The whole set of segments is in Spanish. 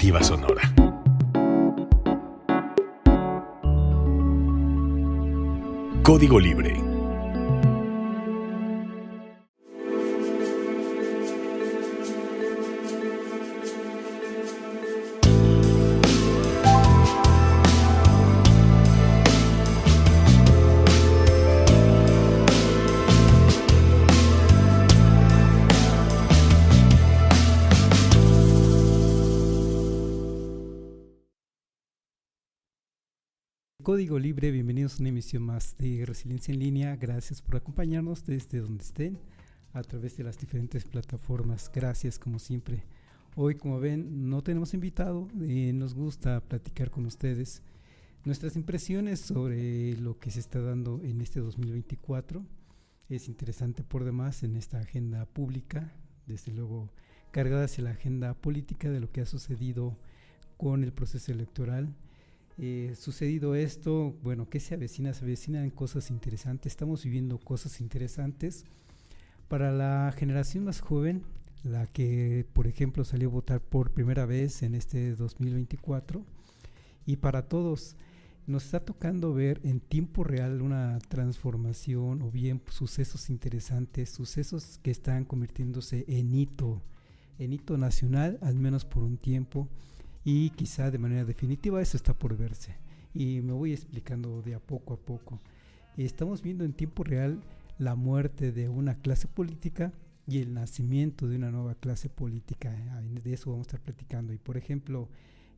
Alternativa Sonora. Código Libre. Código Libre, bienvenidos a una emisión más de Resiliencia en Línea. Gracias por acompañarnos desde donde estén a través de las diferentes plataformas. Gracias como siempre. Hoy, como ven, no tenemos invitado, nos gusta platicar con ustedes nuestras impresiones sobre lo que se está dando en este 2024. Es interesante por demás en esta agenda pública, desde luego cargada hacia la agenda política de lo que ha sucedido con el proceso electoral. Sucedido esto, bueno, ¿qué se avecina? Se avecinan cosas interesantes, estamos viviendo cosas interesantes para la generación más joven, la que por ejemplo salió a votar por primera vez en este 2024, y para todos nos está tocando ver en tiempo real una transformación o bien sucesos interesantes, sucesos que están convirtiéndose en hito nacional, al menos por un tiempo. Y quizá de manera definitiva eso está por verse, y me voy explicando de a poco. Estamos viendo en tiempo real la muerte de una clase política y el nacimiento de una nueva clase política. De eso vamos a estar platicando. Y por ejemplo,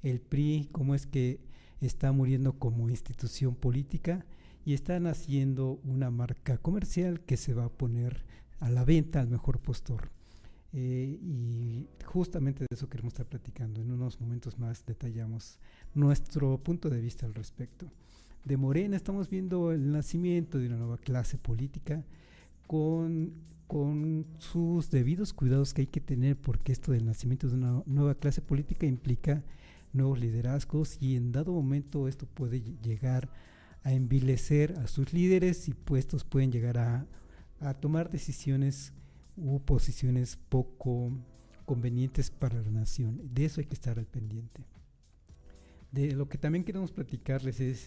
el PRI, cómo es que está muriendo como institución política y está naciendo una marca comercial que se va a poner a la venta al mejor postor. Y justamente de eso queremos estar platicando. En unos momentos más detallamos nuestro punto de vista al respecto. De Morena estamos viendo el nacimiento de una nueva clase política con sus debidos cuidados que hay que tener, porque esto del nacimiento de una nueva clase política implica nuevos liderazgos, y en dado momento esto puede llegar a envilecer a sus líderes, y puestos pueden llegar a tomar decisiones u posiciones poco convenientes para la nación. De eso hay que estar al pendiente. De lo que también queremos platicarles es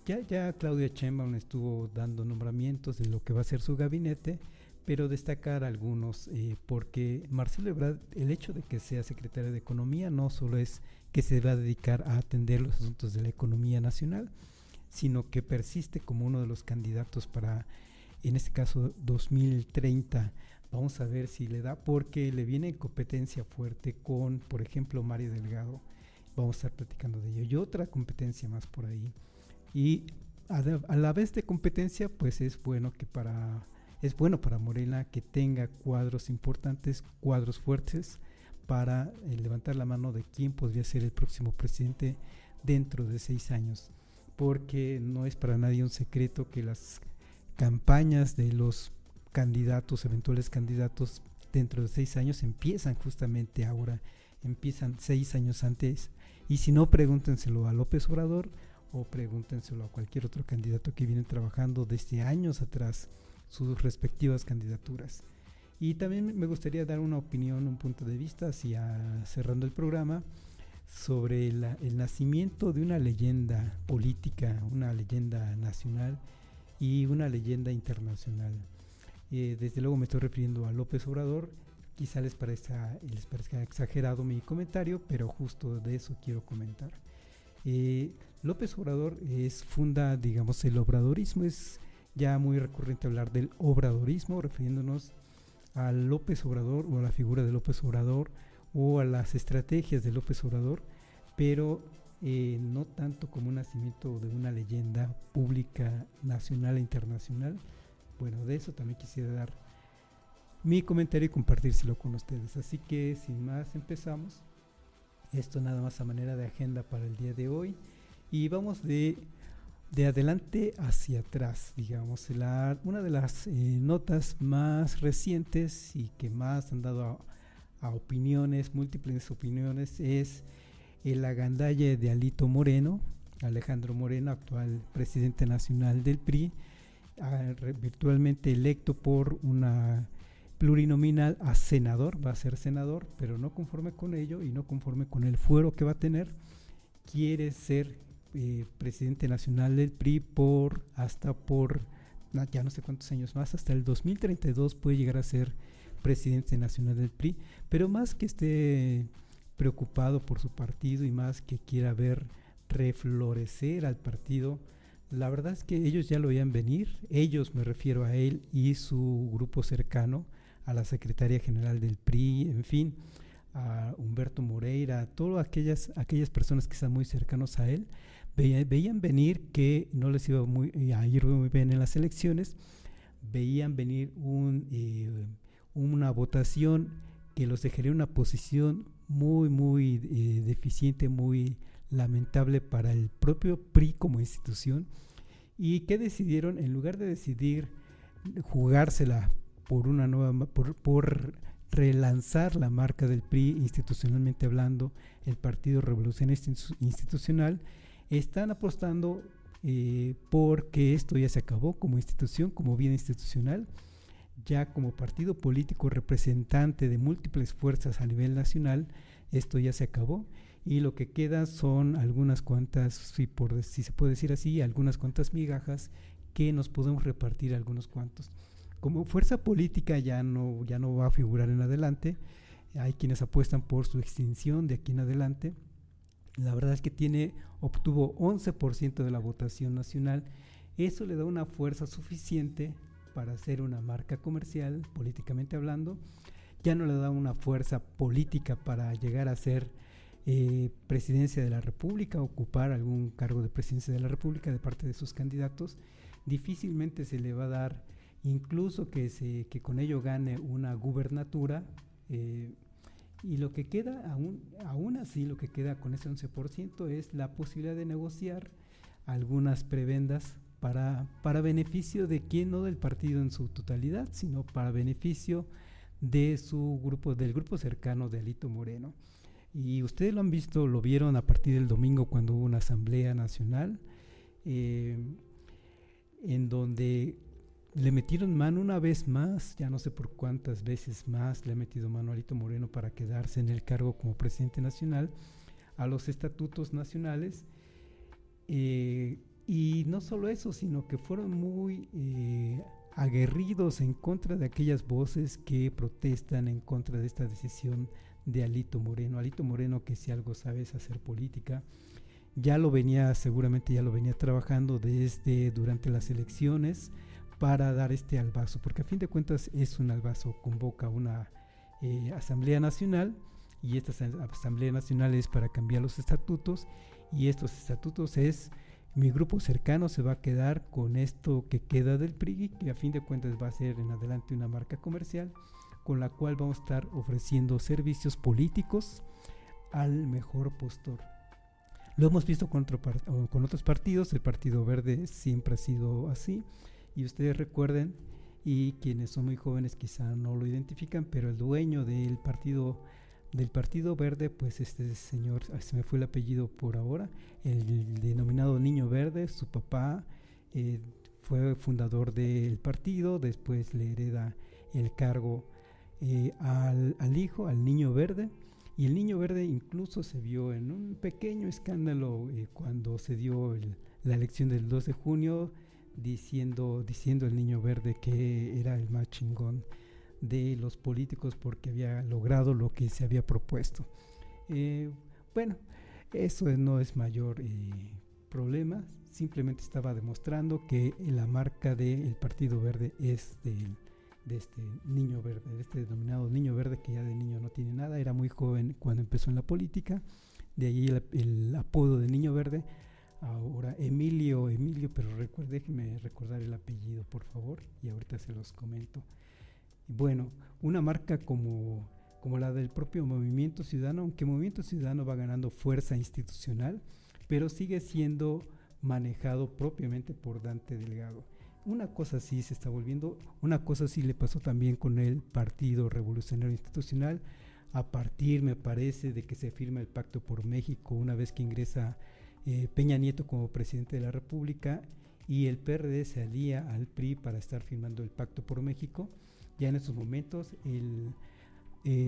ya Claudia Sheinbaum estuvo dando nombramientos de lo que va a ser su gabinete, pero destacar algunos, porque Marcelo Ebrard, el hecho de que sea secretario de Economía no solo es que se va a dedicar a atender los asuntos de la economía nacional, sino que persiste como uno de los candidatos para, en este caso 2030, vamos a ver si le da, porque le viene competencia fuerte con, por ejemplo, Mario Delgado. Vamos a estar platicando de ello. Y otra competencia más por ahí. Y a la vez de competencia, pues es bueno para Morena que tenga cuadros importantes, cuadros fuertes, para levantar la mano de quién podría ser el próximo presidente dentro de 6 años. Porque no es para nadie un secreto que las campañas de los candidatos, eventuales candidatos dentro de 6 años empiezan justamente ahora, empiezan 6 años antes, y si no, pregúntenselo a López Obrador o pregúntenselo a cualquier otro candidato que viene trabajando desde años atrás sus respectivas candidaturas. Y también me gustaría dar una opinión, un punto de vista hacia cerrando el programa, sobre el nacimiento de una leyenda política, una leyenda nacional y una leyenda internacional. Desde luego me estoy refiriendo a López Obrador. Quizá les parezca exagerado mi comentario, pero justo de eso quiero comentar. López Obrador funda, digamos, el obradorismo. Es ya muy recurrente hablar del obradorismo, refiriéndonos a López Obrador o a la figura de López Obrador o a las estrategias de López Obrador, pero no tanto como un nacimiento de una leyenda pública nacional e internacional. Bueno, de eso también quisiera dar mi comentario y compartírselo con ustedes. Así que sin más empezamos. Esto nada más a manera de agenda para el día de hoy, y vamos de adelante hacia atrás, digamos. Una de las notas más recientes y que más han dado a opiniones, múltiples opiniones, es el agandalle de Alejandro Moreno, actual presidente nacional del PRI, virtualmente electo por una plurinominal a senador, va a ser senador, pero no conforme con ello y no conforme con el fuero que va a tener, quiere ser presidente nacional del PRI ya no sé cuántos años más, hasta el 2032 puede llegar a ser presidente nacional del PRI, pero más que esté preocupado por su partido y más que quiera ver reflorecer al partido, la verdad es que ellos ya lo veían venir, ellos, me refiero a él y su grupo cercano, a la secretaria general del PRI, en fin, a Humberto Moreira, a todas aquellas personas que están muy cercanos a él, veían venir que no les iba a ir muy bien en las elecciones, veían venir una votación que los dejaría en una posición muy deficiente, muy lamentable para el propio PRI como institución, y que decidieron, en lugar de decidir jugársela por relanzar la marca del PRI institucionalmente hablando, el Partido Revolucionario Institucional, están apostando porque esto ya se acabó como institución, como bien institucional, ya como partido político representante de múltiples fuerzas a nivel nacional, esto ya se acabó y lo que queda son algunas cuantas, si se puede decir así, algunas cuantas migajas que nos podemos repartir algunos cuantos. Como fuerza política ya no va a figurar en adelante, hay quienes apuestan por su extinción de aquí en adelante. La verdad es que obtuvo 11% de la votación nacional, eso le da una fuerza suficiente para hacer una marca comercial, políticamente hablando, ya no le da una fuerza política para llegar a ser presidencia de la República, ocupar algún cargo de presidencia de la República de parte de sus candidatos, difícilmente se le va a dar incluso que con ello gane una gubernatura, y lo que queda, aún así, lo que queda con ese 11% es la posibilidad de negociar algunas prebendas para beneficio de quién, no del partido en su totalidad, sino para beneficio de del grupo cercano de Alito Moreno. Y ustedes lo han visto, lo vieron a partir del domingo cuando hubo una asamblea nacional, en donde le metieron mano una vez más, ya no sé por cuántas veces más le ha metido mano a Alito Moreno para quedarse en el cargo como presidente nacional, a los estatutos nacionales, y no solo eso, sino que fueron muy aguerridos en contra de aquellas voces que protestan en contra de esta decisión de Alito Moreno, que si algo sabe es hacer política, seguramente ya lo venía trabajando durante las elecciones, para dar este albazo, porque a fin de cuentas es un albazo, convoca una asamblea nacional, y esta asamblea nacional es para cambiar los estatutos, y estos estatutos mi grupo cercano se va a quedar con esto que queda del PRI, que a fin de cuentas va a ser en adelante una marca comercial, con la cual vamos a estar ofreciendo servicios políticos al mejor postor. Lo hemos visto con otros partidos, el Partido Verde siempre ha sido así, y ustedes recuerden, y quienes son muy jóvenes quizá no lo identifican, pero el dueño del Partido Verde, pues este señor, se me fue el apellido por ahora, el denominado Niño Verde, su papá fue fundador del partido, después le hereda el cargo al hijo, al Niño Verde, y el Niño Verde incluso se vio en un pequeño escándalo cuando se dio la elección del 2 de junio, diciendo el Niño Verde que era el más chingón de los políticos porque había logrado lo que se había propuesto. Bueno, eso no es mayor problema, simplemente estaba demostrando que la marca del Partido Verde es de este Niño Verde, de este denominado Niño Verde, que ya de niño no tiene nada, era muy joven cuando empezó en la política, de ahí el apodo de Niño Verde. Ahora Emilio, pero déjenme recordar el apellido, por favor, y ahorita se los comento. Bueno, una marca como la del propio Movimiento Ciudadano, aunque Movimiento Ciudadano va ganando fuerza institucional, pero sigue siendo manejado propiamente por Dante Delgado. Una cosa sí se está volviendo, una cosa sí le pasó también con el Partido Revolucionario Institucional, a partir, me parece, de que se firma el Pacto por México, una vez que ingresa Peña Nieto como presidente de la República, y el PRD se alía al PRI para estar firmando el Pacto por México. Ya en esos momentos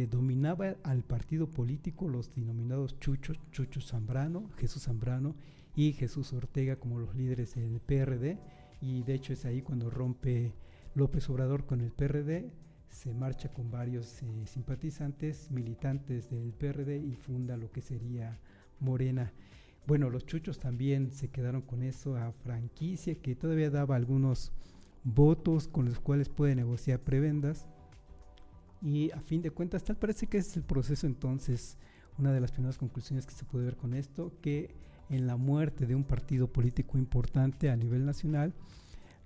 dominaba al partido político los denominados chuchos, Chucho Zambrano, Jesús Zambrano y Jesús Ortega como los líderes del PRD, y de hecho es ahí cuando rompe López Obrador con el PRD, se marcha con varios simpatizantes, militantes del PRD y funda lo que sería Morena. Bueno, los chuchos también se quedaron con eso a franquicia, que todavía daba algunos votos con los cuales puede negociar prebendas, y a fin de cuentas tal parece que es el proceso. Entonces, una de las primeras conclusiones que se puede ver con esto, que en la muerte de un partido político importante a nivel nacional,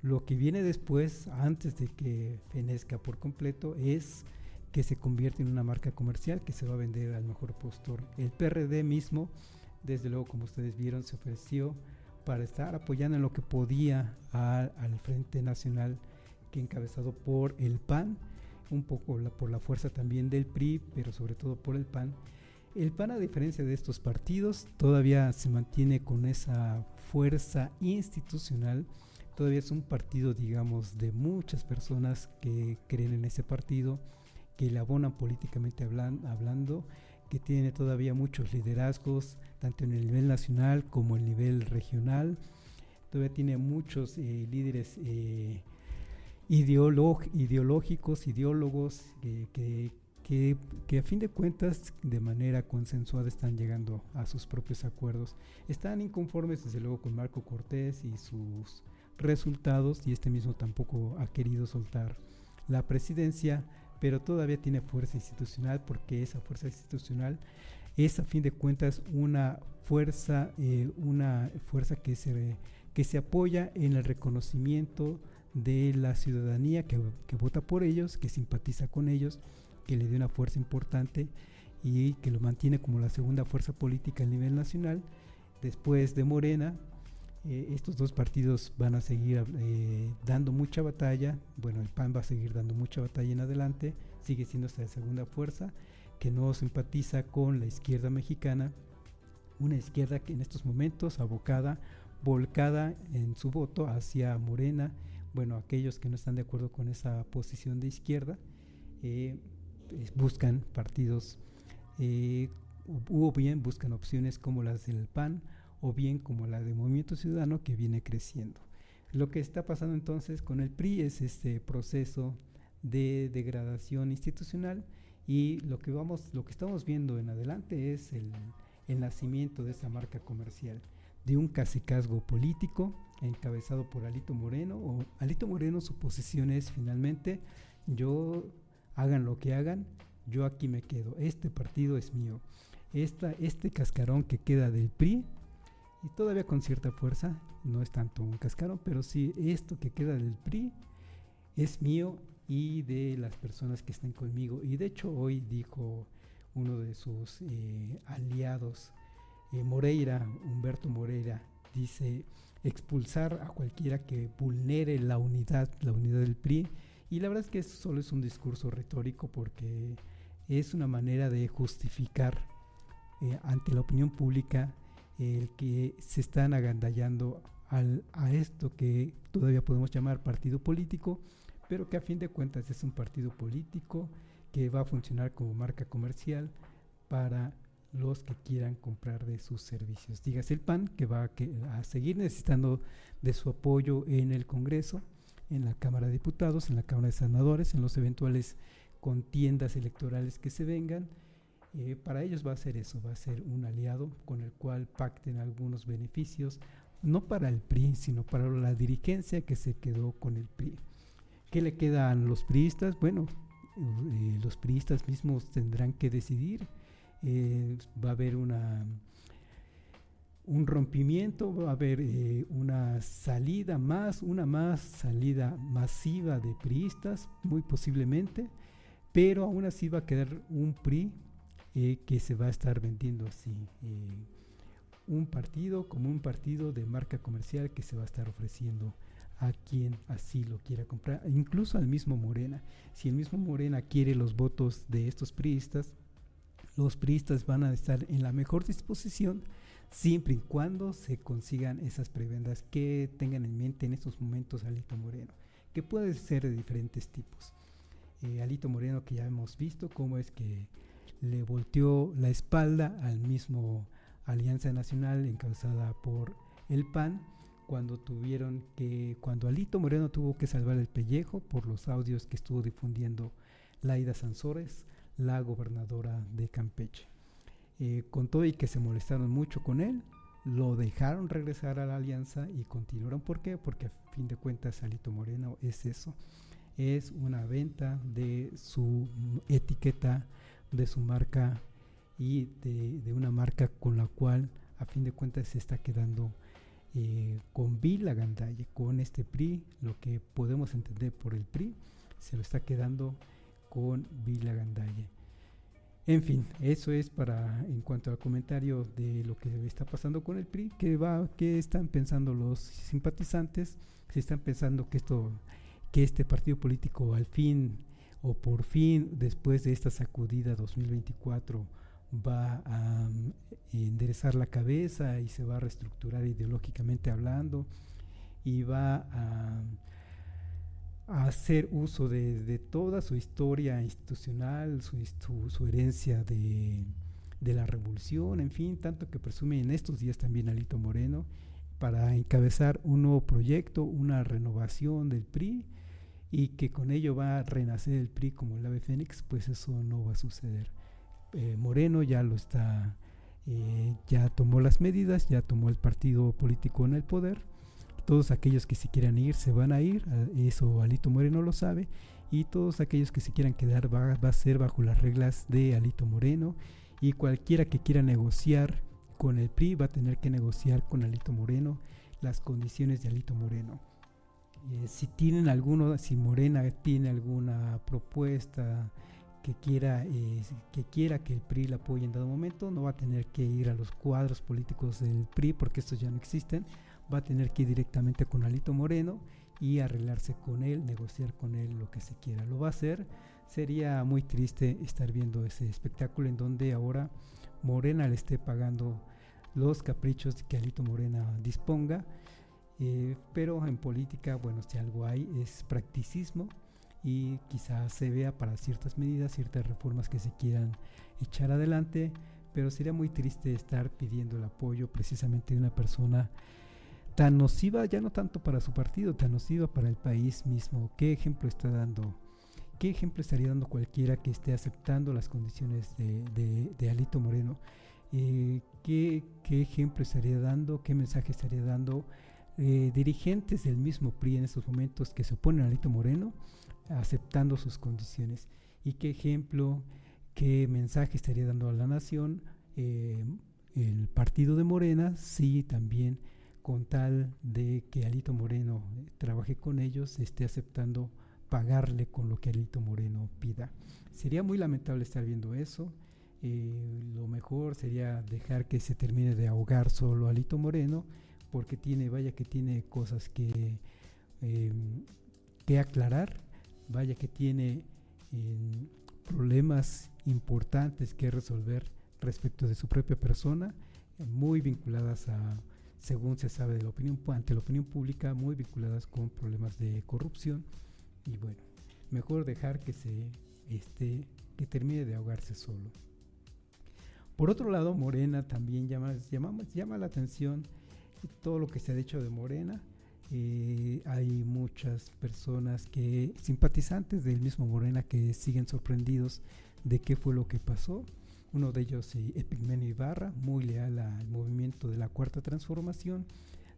lo que viene después, antes de que fenezca por completo, es que se convierte en una marca comercial que se va a vender al mejor postor. El PRD mismo, desde luego, como ustedes vieron, se ofreció para estar apoyando en lo que podía al Frente Nacional, que encabezado por el PAN, un poco por la fuerza también del PRI, pero sobre todo por el PAN. El PAN, a diferencia de estos partidos, todavía se mantiene con esa fuerza institucional. Todavía es un partido, digamos, de muchas personas que creen en ese partido, que le abonan políticamente hablando, que tiene todavía muchos liderazgos, tanto en el nivel nacional como en el nivel regional. Todavía tiene muchos líderes ideológicos, ideólogos, que a fin de cuentas de manera consensuada están llegando a sus propios acuerdos. Están inconformes desde luego con Marco Cortés y sus resultados, y este mismo tampoco ha querido soltar la presidencia, pero todavía tiene fuerza institucional, porque esa fuerza institucional es a fin de cuentas una fuerza que se apoya en el reconocimiento de la ciudadanía que vota por ellos, que simpatiza con ellos, que le dio una fuerza importante y que lo mantiene como la segunda fuerza política a nivel nacional. Después de Morena, estos dos partidos van a seguir dando mucha batalla. Bueno, el PAN va a seguir dando mucha batalla en adelante, sigue siendo esta segunda fuerza que no simpatiza con la izquierda mexicana, una izquierda que en estos momentos volcada en su voto hacia Morena. Bueno, aquellos que no están de acuerdo con esa posición de izquierda buscan partidos o bien buscan opciones como las del PAN o bien como la de Movimiento Ciudadano, que viene creciendo. Lo que está pasando entonces con el PRI es este proceso de degradación institucional, y lo que estamos viendo en adelante es el nacimiento de esa marca comercial, de un cacicazgo político encabezado por Alito Moreno. Alito Moreno, su posición es finalmente: hagan lo que hagan, yo aquí me quedo, este partido es mío, este cascarón que queda del PRI, y todavía con cierta fuerza, no es tanto un cascarón, pero sí, esto que queda del PRI es mío y de las personas que están conmigo. Y de hecho hoy dijo uno de sus aliados, Humberto Moreira, dice: expulsar a cualquiera que vulnere la unidad del PRI. Y la verdad es que eso solo es un discurso retórico, porque es una manera de justificar ante la opinión pública el que se están agandallando a esto que todavía podemos llamar partido político, pero que a fin de cuentas es un partido político que va a funcionar como marca comercial para los que quieran comprar de sus servicios. Dígase el PAN, que va a seguir necesitando de su apoyo en el Congreso, en la Cámara de Diputados, en la Cámara de Senadores, en los eventuales contiendas electorales que se vengan. Para ellos va a ser eso, va a ser un aliado con el cual pacten algunos beneficios, no para el PRI, sino para la dirigencia que se quedó con el PRI. ¿Qué le quedan los priistas? Bueno, los priistas mismos tendrán que decidir. Va a haber un rompimiento, va a haber una salida masiva de priistas, muy posiblemente, pero aún así va a quedar un PRI que se va a estar vendiendo así, un partido como un partido de marca comercial que se va a estar ofreciendo a quien así lo quiera comprar, incluso al mismo Morena. Si el mismo Morena quiere los votos de estos priistas, los priistas van a estar en la mejor disposición siempre y cuando se consigan esas prebendas que tengan en mente en estos momentos Alito Moreno, que puede ser de diferentes tipos. Alito Moreno, que ya hemos visto cómo es que le volteó la espalda al mismo Alianza Nacional encabezada por el PAN, cuando Alito Moreno tuvo que salvar el pellejo por los audios que estuvo difundiendo Laida Sansores, la gobernadora de Campeche. Con todo y que se molestaron mucho con él, lo dejaron regresar a la alianza y continuaron. ¿Por qué? Porque a fin de cuentas Alito Moreno es eso, es una venta de su etiqueta, de su marca y de una marca con la cual a fin de cuentas se está quedando con Vila Gandalle, con este PRI, lo que podemos entender por el PRI, se lo está quedando con Vila Gandalle. En fin, eso es en cuanto al comentario de lo que está pasando con el PRI, que están pensando los simpatizantes, si están pensando que este partido político al fin o por fin, después de esta sacudida 2024, va a enderezar la cabeza y se va a reestructurar ideológicamente hablando y va a hacer uso de toda su historia institucional, su herencia de la revolución, en fin, tanto que presume en estos días también Alito Moreno, para encabezar un nuevo proyecto, una renovación del PRI, y que con ello va a renacer el PRI como el ave fénix. Pues eso no va a suceder. Moreno ya lo está, ya tomó las medidas, ya tomó el partido político en el poder. Todos aquellos que se quieran ir se van a ir, eso Alito Moreno lo sabe, y todos aquellos que se quieran quedar va a ser bajo las reglas de Alito Moreno, y cualquiera que quiera negociar con el PRI va a tener que negociar con Alito Moreno las condiciones de Alito Moreno. Si Morena tiene alguna propuesta que quiera que el PRI la apoye en dado momento, no va a tener que ir a los cuadros políticos del PRI, porque estos ya no existen, va a tener que ir directamente con Alito Moreno y arreglarse con él, negociar con él lo que se quiera. Lo va a hacer. Sería muy triste estar viendo ese espectáculo en donde ahora Morena le esté pagando los caprichos que Alito Moreno disponga. Pero en política, bueno, si algo hay es practicismo, y quizás se vea para ciertas medidas, ciertas reformas que se quieran echar adelante, pero sería muy triste estar pidiendo el apoyo precisamente de una persona tan nociva, ya no tanto para su partido, tan nociva para el país mismo. ¿Qué ejemplo está dando? ¿Qué ejemplo estaría dando cualquiera que esté aceptando las condiciones de Alito Moreno? ¿Qué ejemplo estaría dando? ¿Qué mensaje estaría dando? Dirigentes del mismo PRI en estos momentos que se oponen a Alito Moreno aceptando sus condiciones, y qué ejemplo, qué mensaje estaría dando a la nación el partido de Morena, sí, también con tal de que Alito Moreno trabaje con ellos, esté aceptando pagarle con lo que Alito Moreno pida. Sería muy lamentable estar viendo eso. Lo mejor sería dejar que se termine de ahogar solo Alito Moreno, porque tiene cosas que aclarar, vaya que tiene problemas importantes que resolver respecto de su propia persona, muy vinculadas según se sabe ante la opinión pública, muy vinculadas con problemas de corrupción. Y bueno, mejor dejar que termine de ahogarse solo. Por otro lado, Morena también llama la atención todo lo que se ha dicho de Morena. Hay muchas personas simpatizantes del mismo Morena, que siguen sorprendidos de qué fue lo que pasó. Uno de ellos, Epigmenio Ibarra, muy leal al movimiento de la Cuarta Transformación,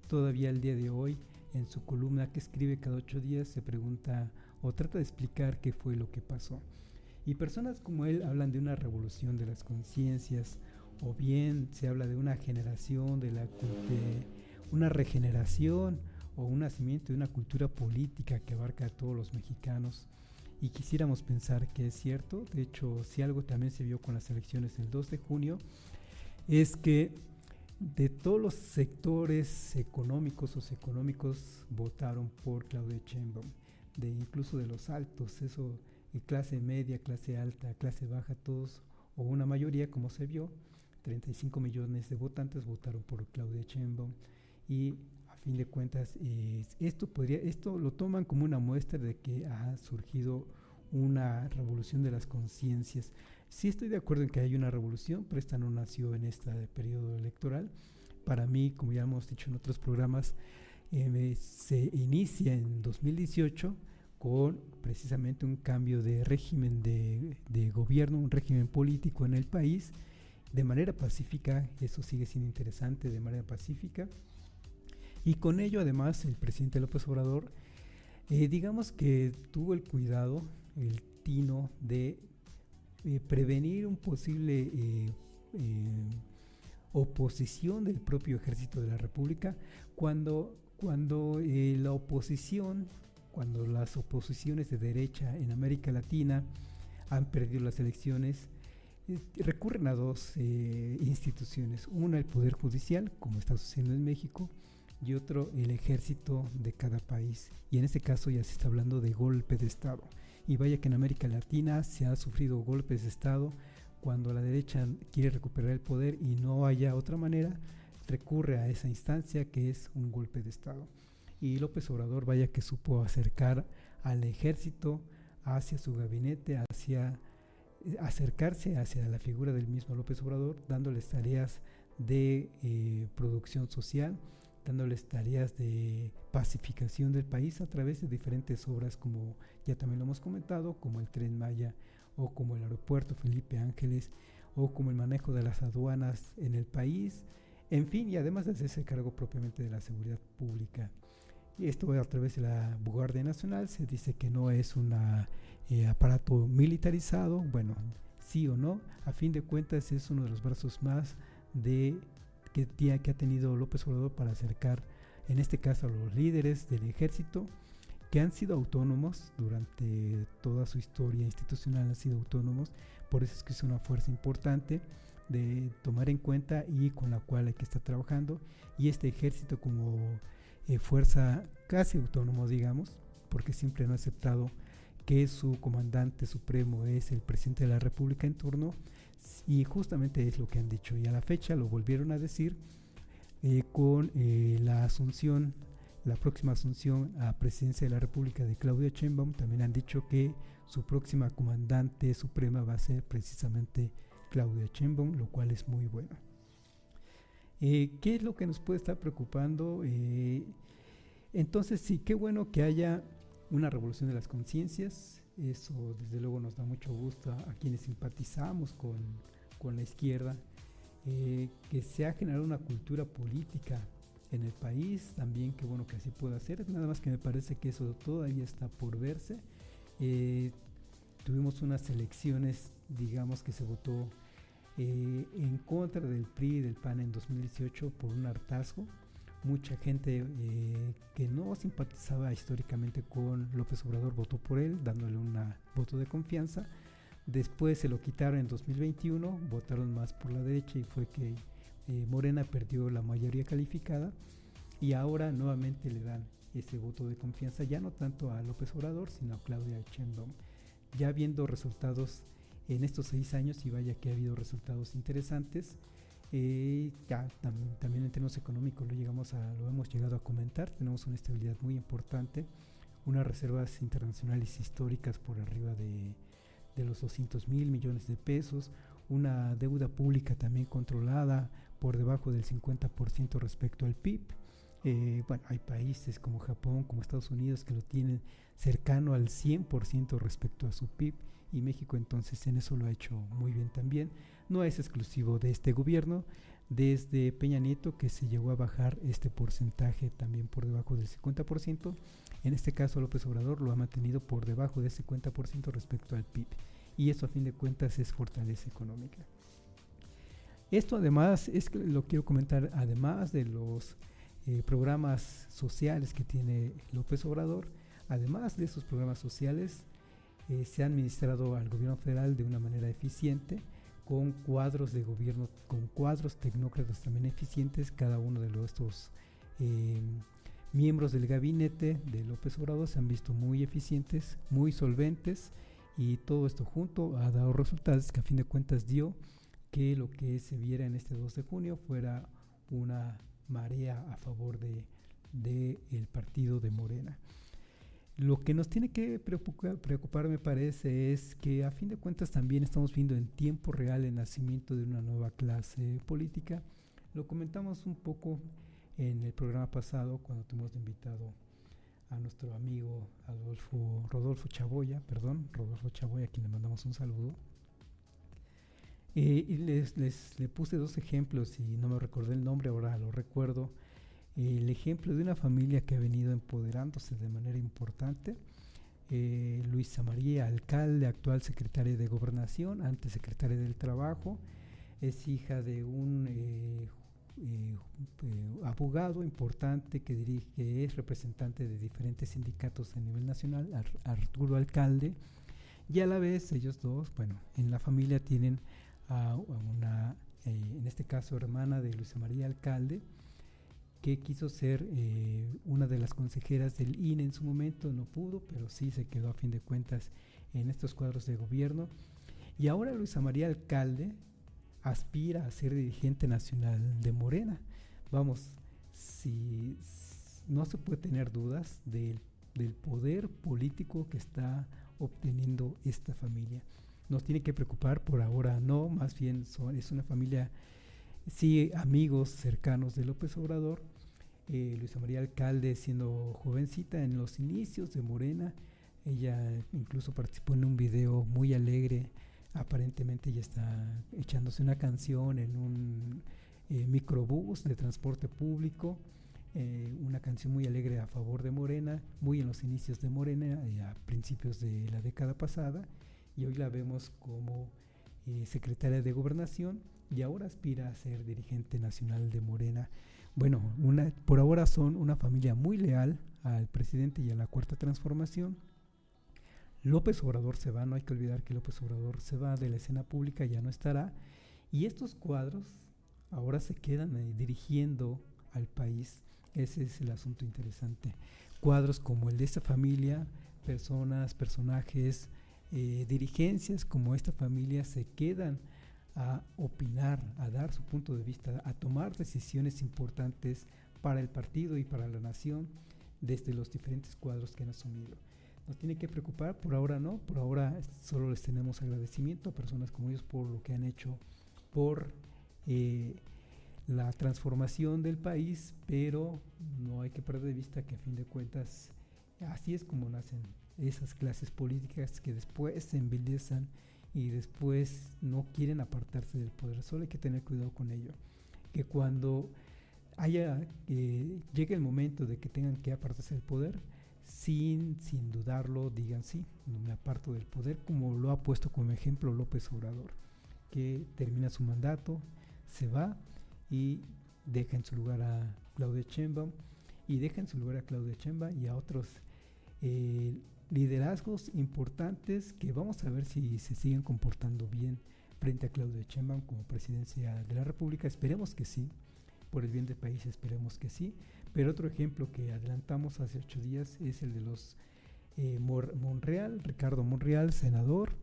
todavía el día de hoy en su columna que escribe cada 8 días se pregunta o trata de explicar qué fue lo que pasó. Y personas como él hablan de una revolución de las conciencias, o bien se habla de una generación, de una regeneración o un nacimiento de una cultura política que abarca a todos los mexicanos. Y quisiéramos pensar que es cierto. De hecho, si algo también se vio con las elecciones del 2 de junio, es que de todos los sectores económicos o socioeconómicos votaron por Claudia Sheinbaum, incluso de los altos, eso, clase media, clase alta, clase baja, todos, o una mayoría como se vio, 35 millones de votantes votaron por Claudia Sheinbaum y a fin de cuentas esto lo toman como una muestra de que ha surgido una revolución de las conciencias. Sí estoy de acuerdo en que hay una revolución, pero esta no nació en este periodo electoral. Para mí, como ya hemos dicho en otros programas, se inicia en 2018 con precisamente un cambio de régimen de gobierno, un régimen político en el país, de manera pacífica. Eso sigue siendo interesante, de manera pacífica. Y con ello, además, el presidente López Obrador, digamos que tuvo el cuidado, el tino de prevenir un posible oposición del propio ejército de la República cuando la oposición, cuando las oposiciones de derecha en América Latina han perdido las elecciones, recurren a dos instituciones, una el Poder Judicial, como está sucediendo en México, y otro el ejército de cada país, y en este caso ya se está hablando de golpe de Estado. Y vaya que en América Latina se ha sufrido golpes de Estado cuando la derecha quiere recuperar el poder y no haya otra manera, recurre a esa instancia que es un golpe de Estado. Y López Obrador vaya que supo acercar al ejército hacia su gabinete, acercarse hacia la figura del mismo López Obrador, dándoles tareas de producción social, dándoles tareas de pacificación del país a través de diferentes obras, como ya también lo hemos comentado, como el Tren Maya, o como el aeropuerto Felipe Ángeles, o como el manejo de las aduanas en el país, en fin, y además de hacerse cargo propiamente de la seguridad pública. Y esto a través de la Guardia Nacional. Se dice que no es un aparato militarizado, bueno, sí o no, a fin de cuentas es uno de los brazos más que ha tenido López Obrador para acercar, en este caso, a los líderes del ejército, que han sido autónomos durante toda su historia institucional, han sido autónomos. Por eso es que es una fuerza importante de tomar en cuenta y con la cual hay que estar trabajando. Y este ejército como fuerza casi autónomo, digamos, porque siempre han aceptado que su comandante supremo es el presidente de la República en turno, y justamente es lo que han dicho, y a la fecha lo volvieron a decir con la próxima asunción a presidencia de la República de Claudia Sheinbaum. También han dicho que su próxima comandante suprema va a ser precisamente Claudia Sheinbaum, lo cual es muy bueno. ¿Qué es lo que nos puede estar preocupando? Entonces sí, qué bueno que haya una revolución de las conciencias. Eso desde luego nos da mucho gusto a quienes simpatizamos con la izquierda, que se ha generado una cultura política en el país, también qué bueno que así pueda ser, nada más que me parece que eso todavía está por verse. Tuvimos unas elecciones, digamos que se votó en contra del PRI y del PAN en 2018 por un hartazgo. Mucha gente que no simpatizaba históricamente con López Obrador votó por él, dándole un voto de confianza. Después se lo quitaron en 2021, votaron más por la derecha y fue que Morena perdió la mayoría calificada, y ahora nuevamente le dan ese voto de confianza, ya no tanto a López Obrador, sino a Claudia Sheinbaum. Ya viendo resultados en estos 6 años, y vaya que ha habido resultados interesantes. También en términos económicos lo hemos llegado a comentar, tenemos una estabilidad muy importante, unas reservas internacionales históricas por arriba de los 200,000 millones de pesos, una deuda pública también controlada por debajo del 50% respecto al PIB. Bueno, hay países como Japón, como Estados Unidos, que lo tienen cercano al 100% respecto a su PIB, y México entonces en eso lo ha hecho muy bien también. No es exclusivo de este gobierno, desde Peña Nieto, que se llegó a bajar este porcentaje también por debajo del 50%, en este caso López Obrador lo ha mantenido por debajo del 50% respecto al PIB, y eso a fin de cuentas es fortaleza económica. Esto además, lo quiero comentar, además de los programas sociales que tiene López Obrador, además de esos programas sociales, se ha administrado al gobierno federal de una manera eficiente, con cuadros de gobierno, con cuadros tecnócratas también eficientes. Cada uno de estos miembros del gabinete de López Obrador se han visto muy eficientes, muy solventes, y todo esto junto ha dado resultados que a fin de cuentas dio que lo que se viera en este 2 de junio fuera una marea a favor de el partido de Morena. Lo que nos tiene que preocupar, me parece, es que a fin de cuentas también estamos viendo en tiempo real el nacimiento de una nueva clase política. Lo comentamos un poco en el programa pasado cuando tuvimos invitado a nuestro amigo Rodolfo Chaboya, a quien le mandamos un saludo. Y le puse 2 ejemplos y no me recordé el nombre, ahora lo recuerdo. El ejemplo de una familia que ha venido empoderándose de manera importante. Luisa María Alcalde, actual secretaria de Gobernación, antes secretaria del Trabajo, es hija de un abogado importante que es representante de diferentes sindicatos a nivel nacional, Arturo Alcalde, y a la vez ellos dos, en la familia tienen a una, en este caso hermana de Luisa María Alcalde, que quiso ser una de las consejeras del INE en su momento, no pudo, pero sí se quedó a fin de cuentas en estos cuadros de gobierno. Y ahora Luisa María Alcalde aspira a ser dirigente nacional de Morena. Si no se puede tener dudas del poder político que está obteniendo esta familia. Nos tiene que preocupar por ahora, no, más bien es una familia, sí, amigos cercanos de López Obrador. Luisa María Alcalde, siendo jovencita en los inicios de Morena, ella incluso participó en un video muy alegre. Aparentemente ella está echándose una canción en un microbús de transporte público, una canción muy alegre a favor de Morena, muy en los inicios de Morena, a principios de la década pasada, y hoy la vemos como secretaria de Gobernación y ahora aspira a ser dirigente nacional de Morena. Por ahora son una familia muy leal al presidente y a la Cuarta Transformación. López Obrador se va, no hay que olvidar que López Obrador se va de la escena pública, ya no estará, y estos cuadros ahora se quedan dirigiendo al país. Ese es el asunto interesante. Cuadros como el de esta familia, personajes, dirigencias como esta familia se quedan a opinar, a dar su punto de vista, a tomar decisiones importantes para el partido y para la nación desde los diferentes cuadros que han asumido. Nos tiene que preocupar, por ahora no, por ahora solo les tenemos agradecimiento a personas como ellos por lo que han hecho por la transformación del país, pero no hay que perder de vista que a fin de cuentas así es como nacen esas clases políticas que después se envilezan y después no quieren apartarse del poder. Solo hay que tener cuidado con ello, que cuando llegue el momento de que tengan que apartarse del poder, sin dudarlo digan sí, no me aparto del poder, como lo ha puesto como ejemplo López Obrador, que termina su mandato, se va y deja en su lugar a Claudia Sheinbaum y a otros liderazgos importantes que vamos a ver si se siguen comportando bien frente a Claudia Sheinbaum como presidencia de la República. Esperemos que sí, por el bien del país esperemos que sí. Pero otro ejemplo que adelantamos hace 8 días es el de los Ricardo Monreal, senador,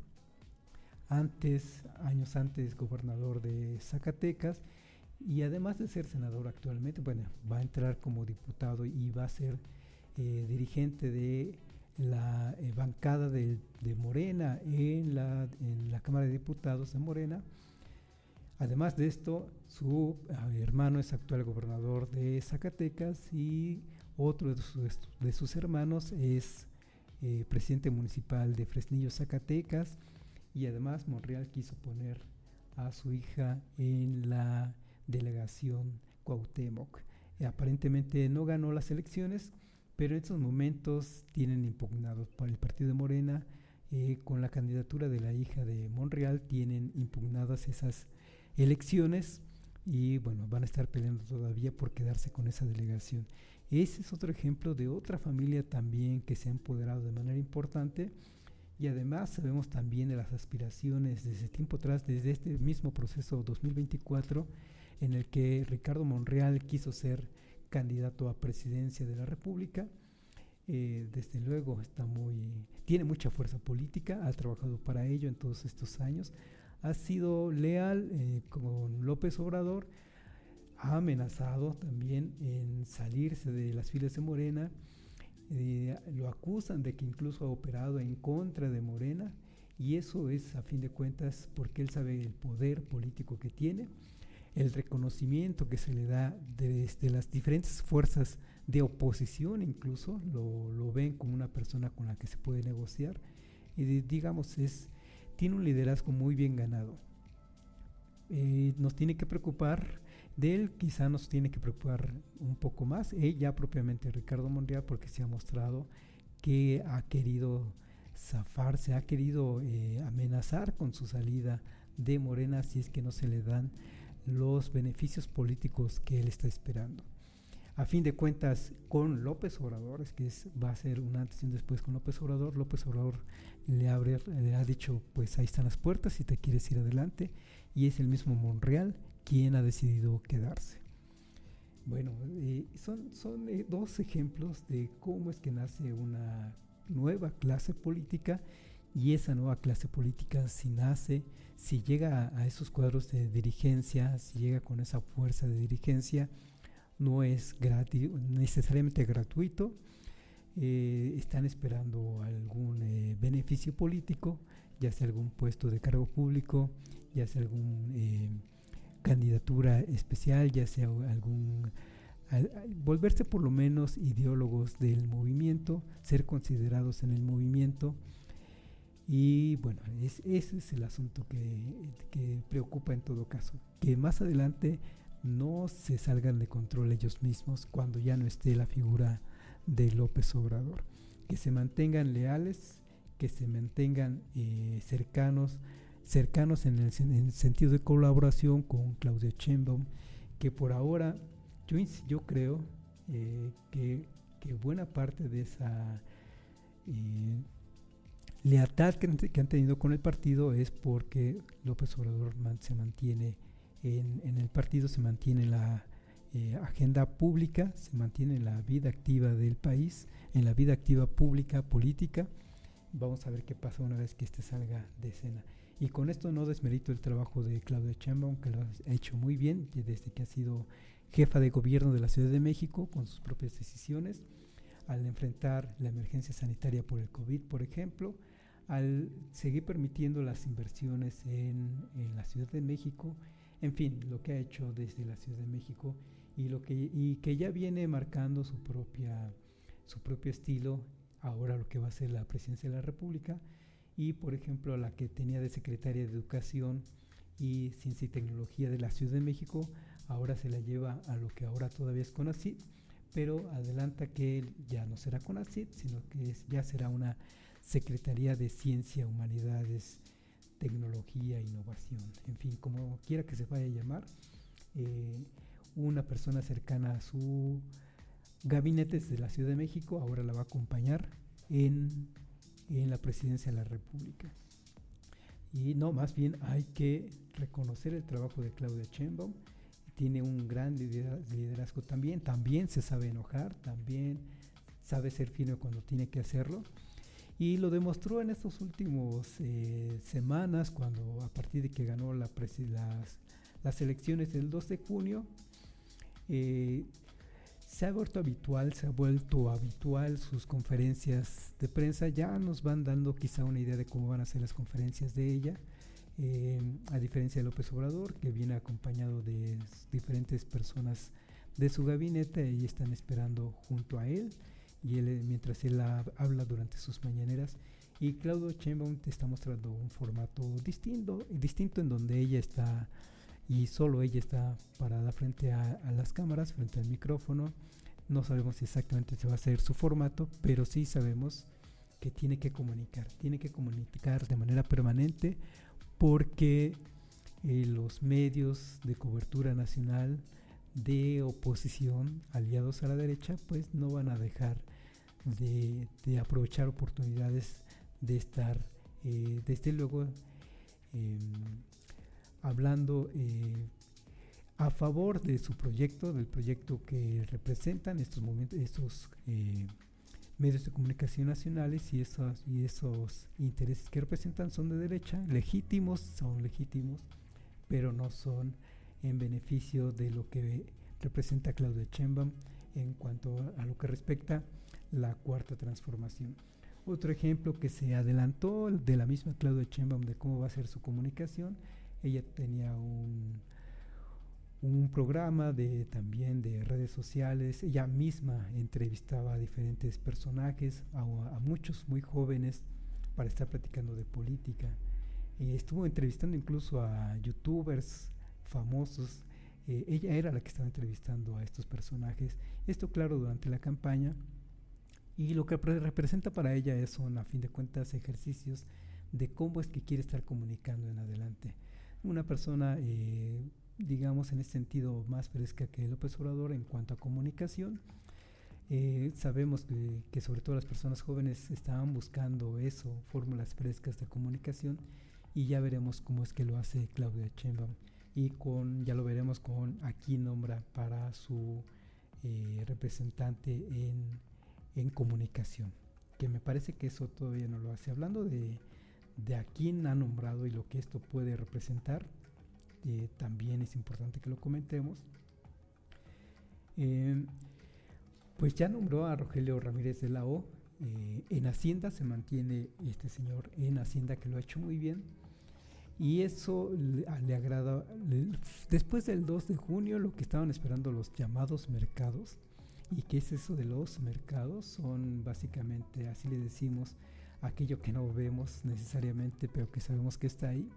años antes gobernador de Zacatecas, y además de ser senador actualmente, va a entrar como diputado y va a ser dirigente de la bancada de Morena en la Cámara de Diputados de Morena. Además de esto, su hermano es actual gobernador de Zacatecas y otro de sus hermanos es presidente municipal de Fresnillo, Zacatecas, y además Monreal quiso poner a su hija en la delegación Cuauhtémoc. Aparentemente no ganó las elecciones, pero en estos momentos tienen impugnado por el partido de Morena, con la candidatura de la hija de Monreal, tienen impugnadas esas elecciones y van a estar peleando todavía por quedarse con esa delegación. Ese es otro ejemplo de otra familia también que se ha empoderado de manera importante, y además sabemos también de las aspiraciones desde tiempo atrás, desde este mismo proceso 2024 en el que Ricardo Monreal quiso ser candidato a presidencia de la República. Desde luego tiene mucha fuerza política, ha trabajado para ello en todos estos años, ha sido leal con López Obrador, ha amenazado también en salirse de las filas de Morena, lo acusan de que incluso ha operado en contra de Morena, y eso es a fin de cuentas porque él sabe el poder político que tiene, el reconocimiento que se le da desde las diferentes fuerzas de oposición, incluso lo ven como una persona con la que se puede negociar, y digamos tiene un liderazgo muy bien ganado. Nos tiene que preocupar de él, quizá nos tiene que preocupar un poco más, ya propiamente Ricardo Monreal, porque se ha mostrado que ha querido zafarse, ha querido amenazar con su salida de Morena si es que no se le dan los beneficios políticos que él está esperando. A fin de cuentas, con López Obrador, va a ser un antes y un después con López Obrador le ha dicho, pues ahí están las puertas si te quieres ir adelante, y es el mismo Monreal quien ha decidido quedarse. Bueno, son dos ejemplos de cómo es que nace una nueva clase política, y esa nueva clase política si llega a esos cuadros de dirigencia, si llega con esa fuerza de dirigencia, no es necesariamente gratuito, están esperando algún beneficio político, ya sea algún puesto de cargo público, ya sea algún candidatura especial, ya sea volverse por lo menos ideólogos del movimiento, ser considerados en el movimiento. Y bueno, ese es el asunto que preocupa en todo caso, que más adelante no se salgan de control ellos mismos cuando ya no esté la figura de López Obrador, que se mantengan leales, que se mantengan cercanos en el sentido de colaboración con Claudia Sheinbaum, que por ahora yo creo que buena parte de esa lealtad que han tenido con el partido es porque López Obrador se mantiene en el partido, se mantiene en la agenda pública, se mantiene en la vida activa del país, en la vida activa pública, política. Vamos a ver qué pasa una vez que salga de escena. Y con esto no desmerito el trabajo de Claudia Sheinbaum, que lo ha hecho muy bien desde que ha sido jefa de gobierno de la Ciudad de México, con sus propias decisiones, al enfrentar la emergencia sanitaria por el COVID, por ejemplo, al seguir permitiendo las inversiones en la Ciudad de México, en fin, lo que ha hecho desde la Ciudad de México y que ya viene marcando su propio estilo, ahora lo que va a ser la presidencia de la República, y por ejemplo a la que tenía de secretaria de Educación y Ciencia y Tecnología de la Ciudad de México, ahora se la lleva a lo que ahora todavía es CONACYT, pero adelanta que ya no será CONACYT, sino que ya será una Secretaría de Ciencia, Humanidades, Tecnología e Innovación, en fin, como quiera que se vaya a llamar, una persona cercana a su gabinete de la Ciudad de México ahora la va a acompañar en la presidencia de la República. Y no, más bien hay que reconocer el trabajo de Claudia Sheinbaum, tiene un gran liderazgo también se sabe enojar, también sabe ser firme cuando tiene que hacerlo, y lo demostró en estos últimos semanas, cuando a partir de que ganó las elecciones del 2 de junio, se ha vuelto habitual sus conferencias de prensa. Ya nos van dando quizá una idea de cómo van a ser las conferencias de ella, a diferencia de López Obrador, que viene acompañado de diferentes personas de su gabinete y están esperando junto a él, y mientras él habla durante sus mañaneras. Y Claudia Sheinbaum te está mostrando un formato distinto en donde ella está, y solo ella está parada frente a las cámaras, frente al micrófono. No sabemos exactamente si va a ser su formato, pero sí sabemos que tiene que comunicar de manera permanente, porque los medios de cobertura nacional de oposición, aliados a la derecha, pues no van a dejar de aprovechar oportunidades de estar, desde luego, hablando a favor de su proyecto, del proyecto que representan estos medios de comunicación nacionales y esos intereses que representan son de derecha, son legítimos, pero no son en beneficio de lo que representa Claudia Sheinbaum en cuanto a lo que respecta la cuarta transformación. Otro ejemplo que se adelantó de la misma Claudia Sheinbaum de cómo va a ser su comunicación. Ella tenía un programa también de redes sociales. Ella misma entrevistaba a diferentes personajes, a muchos muy jóvenes, para estar platicando de política. Estuvo entrevistando incluso a youtubers famosos. Ella era la que estaba entrevistando a estos personajes. Esto, claro, durante la campaña. Y lo que representa para ella son, a fin de cuentas, ejercicios de cómo es que quiere estar comunicando en adelante. Una persona, digamos, en ese sentido más fresca que López Obrador en cuanto a comunicación. Sabemos que sobre todo las personas jóvenes estaban buscando eso, fórmulas frescas de comunicación, y ya veremos cómo es que lo hace Claudia Sheinbaum, y ya lo veremos con aquí nombra para su representante en comunicación, que me parece que eso todavía no lo hace. Hablando de a quién ha nombrado y lo que esto puede representar, también es importante que lo comentemos. Pues ya nombró a Rogelio Ramírez de la O. En Hacienda se mantiene este señor en Hacienda, que lo ha hecho muy bien, y eso le agrada. Después del 2 de junio, lo que estaban esperando los llamados mercados. ¿Y qué es eso de los mercados? Son básicamente, así le decimos, aquello que no vemos necesariamente, pero que sabemos que está ahí,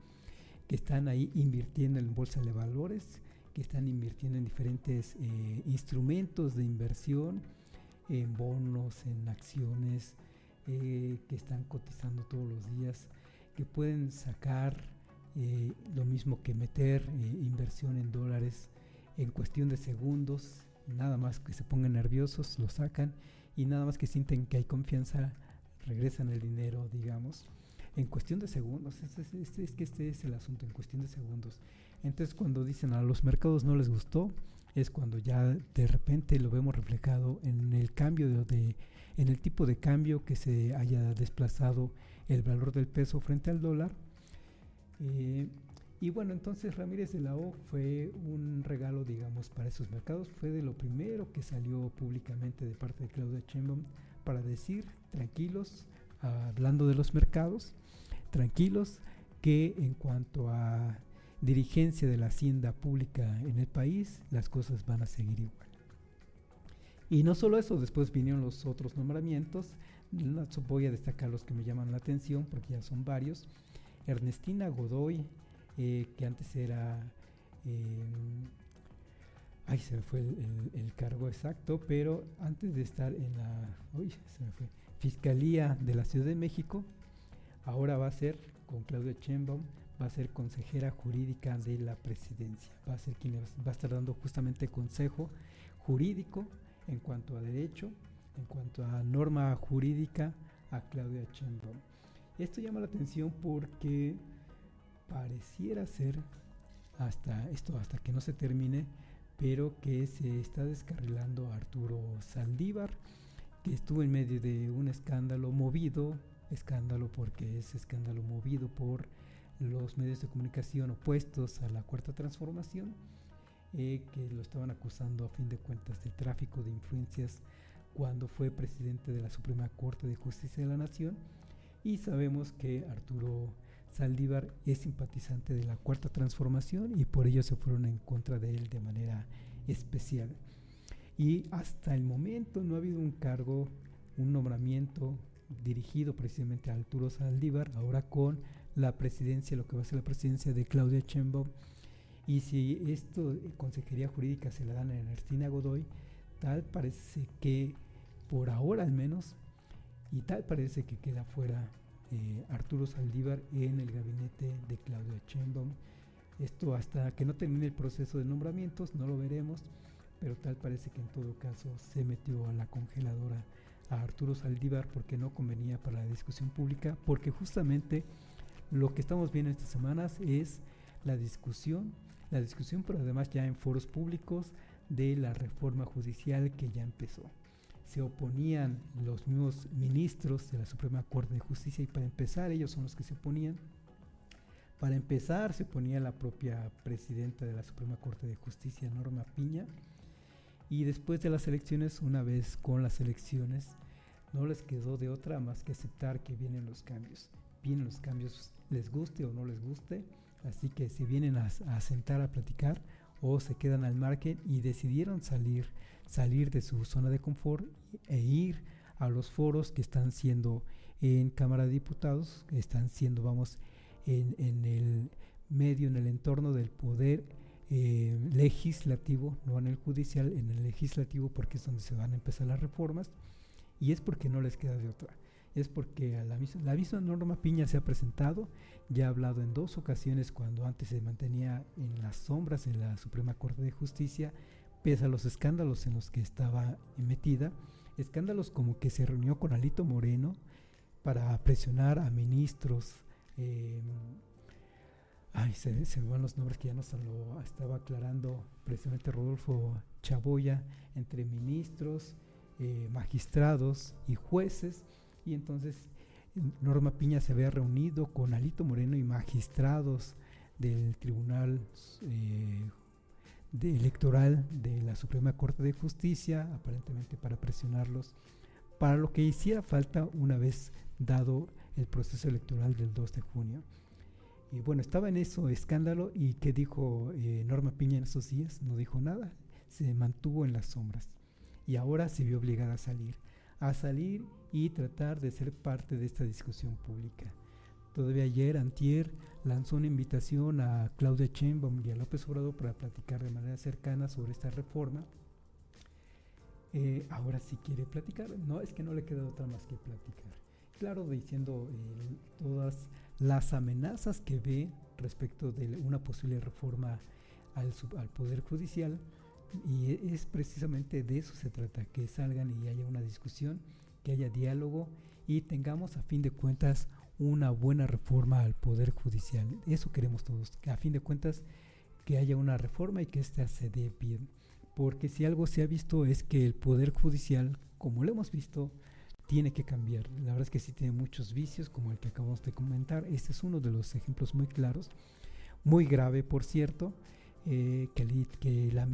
que están ahí invirtiendo en bolsa de valores, que están invirtiendo en diferentes instrumentos de inversión, en bonos, en acciones, que están cotizando todos los días, que pueden sacar lo mismo que meter inversión en dólares en cuestión de segundos. Nada más que se pongan nerviosos, lo sacan, y nada más que sienten que hay confianza, regresan el dinero, digamos, en cuestión de segundos. Este es el asunto, en cuestión de segundos. Entonces, cuando dicen a los mercados no les gustó, es cuando ya de repente lo vemos reflejado en el cambio en el tipo de cambio, que se haya desplazado el valor del peso frente al dólar. Y bueno, entonces Ramírez de la O fue un regalo, digamos, para esos mercados. Fue de lo primero que salió públicamente de parte de Claudia Sheinbaum para decir, tranquilos, hablando de los mercados, tranquilos, que en cuanto a dirigencia de la hacienda pública en el país, las cosas van a seguir igual. Y no solo eso, después vinieron los otros nombramientos. Voy a destacar los que me llaman la atención, porque ya son varios. Ernestina Godoy, que antes era, se me fue el cargo exacto, pero antes de estar en la Fiscalía de la Ciudad de México, ahora va a ser, con Claudia Sheinbaum, va a ser consejera jurídica de la presidencia. Va a ser quien va a estar dando justamente consejo jurídico en cuanto a derecho, en cuanto a norma jurídica, a Claudia Sheinbaum. Esto llama la atención porque pareciera ser, hasta que no se termine, pero que se está descarrilando a Arturo Saldívar, que estuvo en medio de un escándalo porque es escándalo movido por los medios de comunicación opuestos a la Cuarta Transformación, que lo estaban acusando a fin de cuentas de tráfico de influencias cuando fue presidente de la Suprema Corte de Justicia de la Nación. Y sabemos que Arturo Saldívar es simpatizante de la Cuarta Transformación, y por ello se fueron en contra de él de manera especial. Y hasta el momento no ha habido un nombramiento dirigido precisamente a Arturo Saldívar, ahora con la presidencia, lo que va a ser la presidencia de Claudia Sheinbaum. Y si esto, consejería jurídica, se la dan a Ernestina Godoy, tal parece que, por ahora al menos, y tal parece que queda fuera Arturo Saldívar en el gabinete de Claudia Sheinbaum. Esto hasta que no termine el proceso de nombramientos no lo veremos, pero tal parece que en todo caso se metió a la congeladora a Arturo Saldívar porque no convenía para la discusión pública, porque justamente lo que estamos viendo estas semanas es la discusión, pero además ya en foros públicos, de la reforma judicial que ya empezó. se oponían los mismos ministros de la Suprema Corte de Justicia, y para empezar ellos son los que se oponían. Para empezar se oponía la propia presidenta de la Suprema Corte de Justicia, Norma Piña, y después de las elecciones, una vez con las elecciones, no les quedó de otra más que aceptar que vienen los cambios. Vienen los cambios, les guste o no les guste, así que se vienen a sentar a platicar o se quedan al margen, y decidieron salir de su zona de confort e ir a los foros que están siendo en Cámara de Diputados, que están siendo, en el medio, en el entorno del poder legislativo, no en el judicial, en el legislativo, porque es donde se van a empezar las reformas, y es porque no les queda de otra. Es porque la misma Norma Piña se ha presentado, ya ha hablado en 2 ocasiones cuando antes se mantenía en las sombras en la Suprema Corte de Justicia, pese a los escándalos en los que estaba metida, escándalos como que se reunió con Alito Moreno para presionar a ministros, se me van los nombres que ya nos lo estaba aclarando precisamente Rodolfo Chaboya, entre ministros, magistrados y jueces, y entonces Norma Piña se había reunido con Alito Moreno y magistrados del Tribunal Electoral de la Suprema Corte de Justicia, aparentemente para presionarlos para lo que hiciera falta una vez dado el proceso electoral del 2 de junio. Y bueno, estaba en eso escándalo, y ¿qué dijo Norma Piña en esos días? No dijo nada, se mantuvo en las sombras, y ahora se vio obligada a salir y tratar de ser parte de esta discusión pública. Todavía ayer, antier, lanzó una invitación a Claudia Sheinbaum y a López Obrador para platicar de manera cercana sobre esta reforma. Ahora sí quiere platicar, no, es que no le queda otra más que platicar. Claro, diciendo todas las amenazas que ve respecto de una posible reforma al Poder Judicial, y es precisamente de eso se trata, que salgan y haya una discusión, que haya diálogo y tengamos a fin de cuentas una buena reforma al Poder Judicial. Eso queremos todos, que a fin de cuentas que haya una reforma y que ésta se dé bien, porque si algo se ha visto es que el Poder Judicial, como lo hemos visto, tiene que cambiar. La verdad es que sí tiene muchos vicios, como el que acabamos de comentar. Este es uno de los ejemplos muy claros, muy grave, por cierto, que la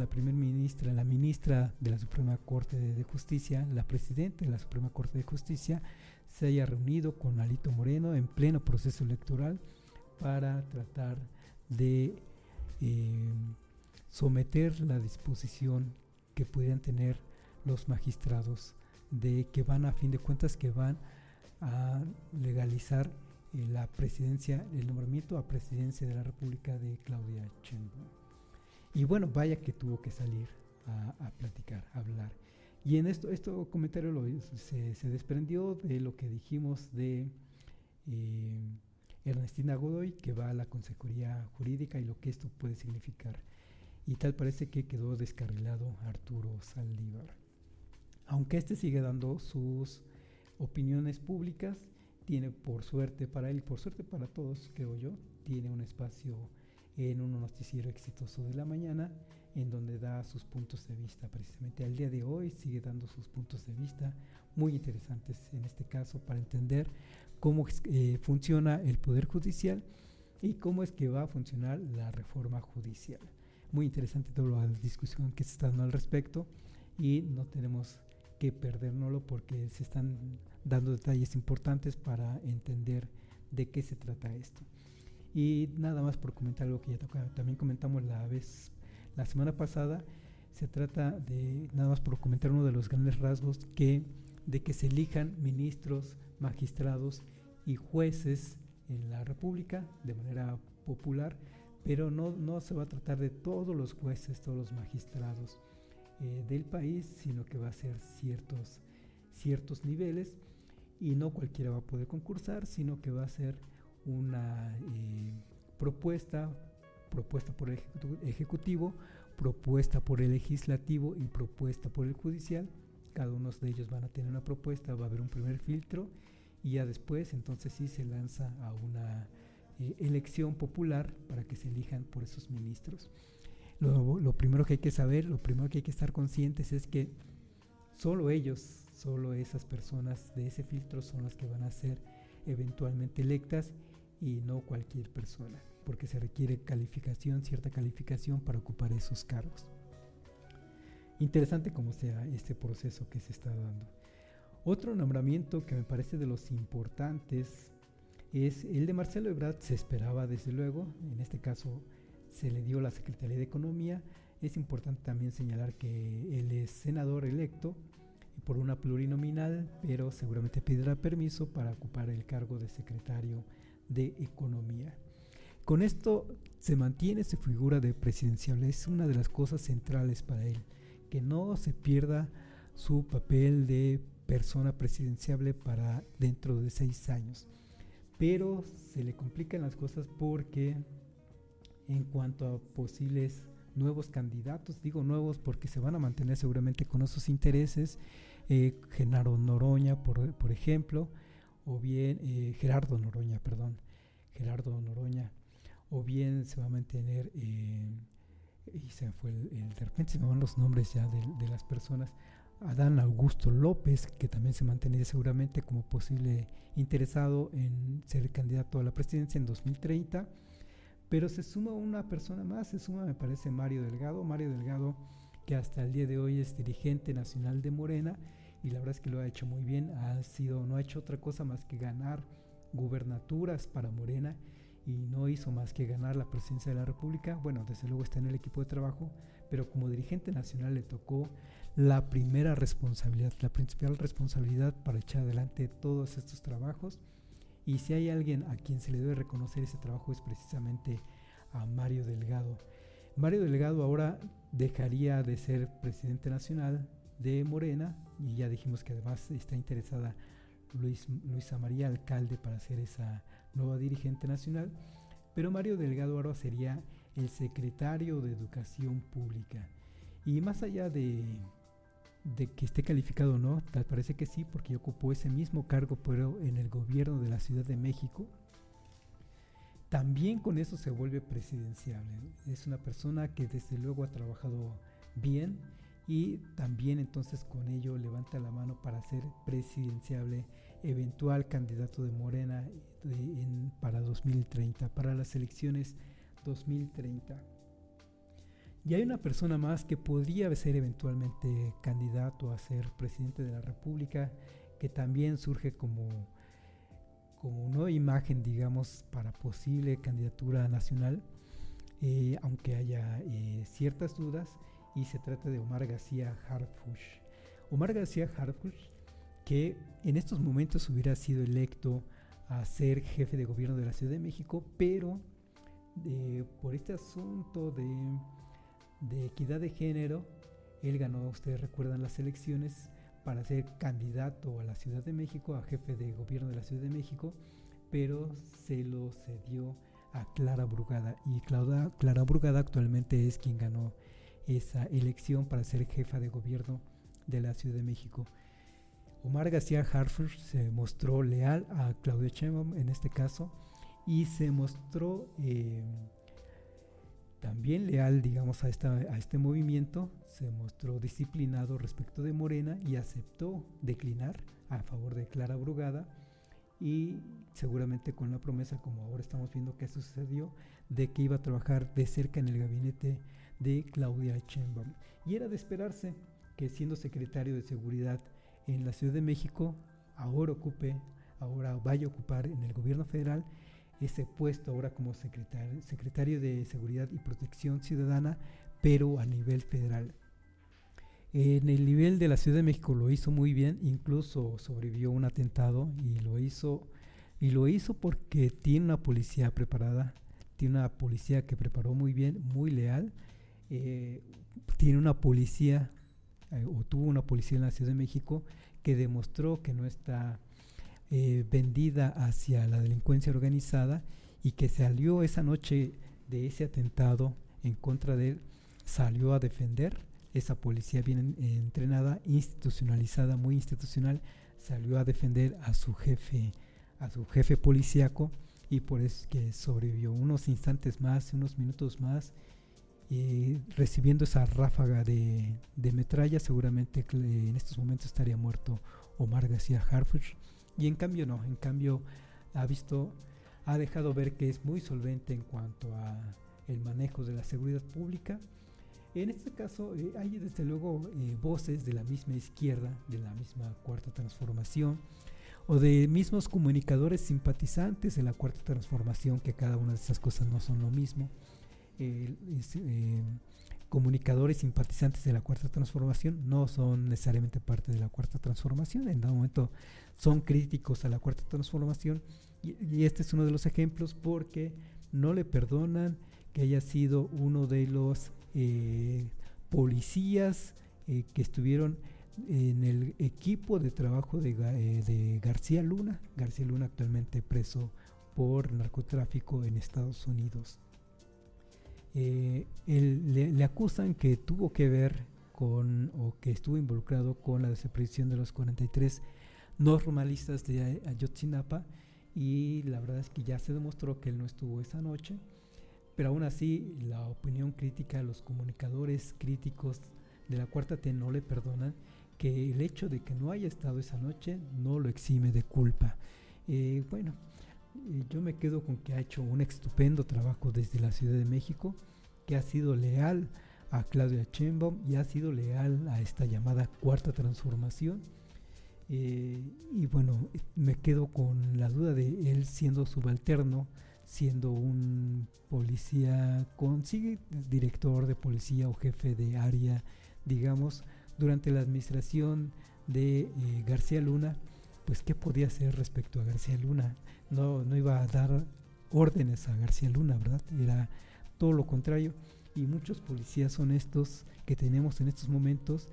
primera ministra, la ministra de la Suprema Corte de Justicia, la presidenta de la Suprema Corte de Justicia, se haya reunido con Alito Moreno en pleno proceso electoral para tratar de someter la disposición que pudieran tener los magistrados, de que van a fin de cuentas que van a legalizar la presidencia, el nombramiento a presidencia de la República de Claudia Sheinbaum. Y bueno, vaya que tuvo que salir a platicar, a hablar. Y en este comentario se desprendió de lo que dijimos de Ernestina Godoy, que va a la Consejería Jurídica, y lo que esto puede significar. Y tal parece que quedó descarrilado Arturo Saldívar. Aunque sigue dando sus opiniones públicas, tiene, por suerte para él y por suerte para todos, creo yo, tiene un espacio en un noticiero exitoso de la mañana, en donde da sus puntos de vista. Precisamente al día de hoy sigue dando sus puntos de vista muy interesantes, en este caso para entender cómo funciona el Poder Judicial y cómo es que va a funcionar la reforma judicial. Muy interesante toda la discusión que se está dando al respecto, y no tenemos que perdérnoslo porque se están dando detalles importantes para entender de qué se trata esto. Y nada más por comentar algo que ya también comentamos la semana pasada, se trata de, nada más por comentar uno de los grandes rasgos, de que se elijan ministros, magistrados y jueces en la República de manera popular, pero no se va a tratar de todos los jueces, todos los magistrados del país, sino que va a ser ciertos niveles, y no cualquiera va a poder concursar, sino que va a ser una propuesta por el Ejecutivo, propuesta por el Legislativo y propuesta por el Judicial. Cada uno de ellos van a tener una propuesta, va a haber un primer filtro, y ya después entonces sí se lanza a una elección popular para que se elijan por esos ministros. Lo primero que hay que saber, lo primero que hay que estar conscientes es que solo ellos, solo esas personas de ese filtro son las que van a ser eventualmente electas y no cualquier persona, porque se requiere cierta calificación para ocupar esos cargos. Interesante como sea este proceso que se está dando. Otro nombramiento que me parece de los importantes es el de Marcelo Ebrard. Se esperaba desde luego, en este caso se le dio la Secretaría de Economía. Es importante también señalar que él es senador electo por una plurinominal, pero seguramente pedirá permiso para ocupar el cargo de secretario de Economía. Con esto se mantiene su figura de presidencial. Es una de las cosas centrales para él, que no se pierda su papel de persona presidenciable para dentro de 6 años. Pero se le complican las cosas porque en cuanto a posibles nuevos candidatos, digo nuevos porque se van a mantener seguramente con esos intereses, Gerardo Noroña, por ejemplo, o bien Gerardo Noroña, o bien se va a mantener, y se me fue de repente se me van los nombres ya de las personas, Adán Augusto López, que también se mantendría seguramente como posible interesado en ser candidato a la presidencia en 2030, pero se suma una persona más, me parece Mario Delgado, que hasta el día de hoy es dirigente nacional de Morena, y la verdad es que lo ha hecho muy bien. No ha hecho otra cosa más que ganar gubernaturas para Morena, y no hizo más que ganar la presidencia de la República. Bueno, desde luego está en el equipo de trabajo, pero como dirigente nacional le tocó la principal responsabilidad para echar adelante todos estos trabajos. Y si hay alguien a quien se le debe reconocer ese trabajo es precisamente a Mario Delgado. Mario Delgado ahora dejaría de ser presidente nacional de Morena, y ya dijimos que además está interesada Luisa María Alcalde para ser esa nueva dirigente nacional, pero Mario Delgado ahora sería el secretario de Educación Pública. Y más allá de que esté calificado o no, tal parece que sí, porque ocupó ese mismo cargo pero en el gobierno de la Ciudad de México. También con eso se vuelve presidenciable. Es una persona que desde luego ha trabajado bien, y también entonces con ello levanta la mano para ser presidenciable, eventual candidato de Morena para 2030, para las elecciones 2030. Y hay una persona más que podría ser eventualmente candidato a ser presidente de la República, que también surge como nueva imagen, digamos, para posible candidatura nacional, aunque haya ciertas dudas, y se trata de Omar García Harfuch. Omar García Harfuch, que en estos momentos hubiera sido electo a ser jefe de gobierno de la Ciudad de México, pero por este asunto de equidad de género, él ganó, ustedes recuerdan, las elecciones para ser candidato a la Ciudad de México, a jefe de gobierno de la Ciudad de México, pero se lo cedió a Clara Brugada, y Clara Brugada actualmente es quien ganó esa elección para ser jefa de gobierno de la Ciudad de México. Omar García Harfuch se mostró leal a Claudia Sheinbaum en este caso, y se mostró también leal, digamos, a este movimiento. Se mostró disciplinado respecto de Morena y aceptó declinar a favor de Clara Brugada, y seguramente con la promesa, como ahora estamos viendo que sucedió, de que iba a trabajar de cerca en el gabinete de Claudia Sheinbaum. Y era de esperarse que, siendo secretario de Seguridad en la Ciudad de México, ahora vaya a ocupar en el gobierno federal ese puesto ahora como secretario de Seguridad y Protección Ciudadana, pero a nivel federal. En el nivel de la Ciudad de México lo hizo muy bien, incluso sobrevivió un atentado, y lo hizo porque tiene una policía preparada, tiene una policía que preparó muy bien, muy leal. Tiene una policía, o tuvo una policía en la Ciudad de México que demostró que no está vendida hacia la delincuencia organizada, y que salió esa noche de ese atentado en contra de él, salió a defender. Esa policía bien entrenada, institucionalizada, muy institucional, salió a defender a su jefe policíaco, y por eso es que sobrevivió unos instantes más, unos minutos más, recibiendo esa ráfaga de metralla, seguramente en estos momentos estaría muerto Omar García Harfuch, y en cambio no, en cambio ha dejado ver que es muy solvente en cuanto a el manejo de la seguridad pública. En este caso hay desde luego voces de la misma izquierda, de la misma Cuarta Transformación, o de mismos comunicadores simpatizantes de la Cuarta Transformación, que cada una de estas cosas no son lo mismo. Comunicadores simpatizantes de la Cuarta Transformación no son necesariamente parte de la Cuarta Transformación, en dado momento son críticos a la Cuarta Transformación, y este es uno de los ejemplos, porque no le perdonan que haya sido uno de los policías que estuvieron en el equipo de trabajo de García Luna actualmente preso por narcotráfico en Estados Unidos. Le acusan que tuvo que ver o que estuvo involucrado con la desaparición de los 43 normalistas de Ayotzinapa, y la verdad es que ya se demostró que él no estuvo esa noche, pero aún así la opinión crítica, los comunicadores críticos de la Cuarta T no le perdonan que el hecho de que no haya estado esa noche no lo exime de culpa. Yo me quedo con que ha hecho un estupendo trabajo desde la Ciudad de México, que ha sido leal a Claudia Sheinbaum y ha sido leal a esta llamada Cuarta Transformación. Me quedo con la duda de él siendo subalterno, siendo un policía, director de policía o jefe de área, digamos, durante la administración de García Luna. Pues ¿qué podía hacer respecto a García Luna? No iba a dar órdenes a García Luna, ¿verdad? Era todo lo contrario, y muchos policías honestos que tenemos en estos momentos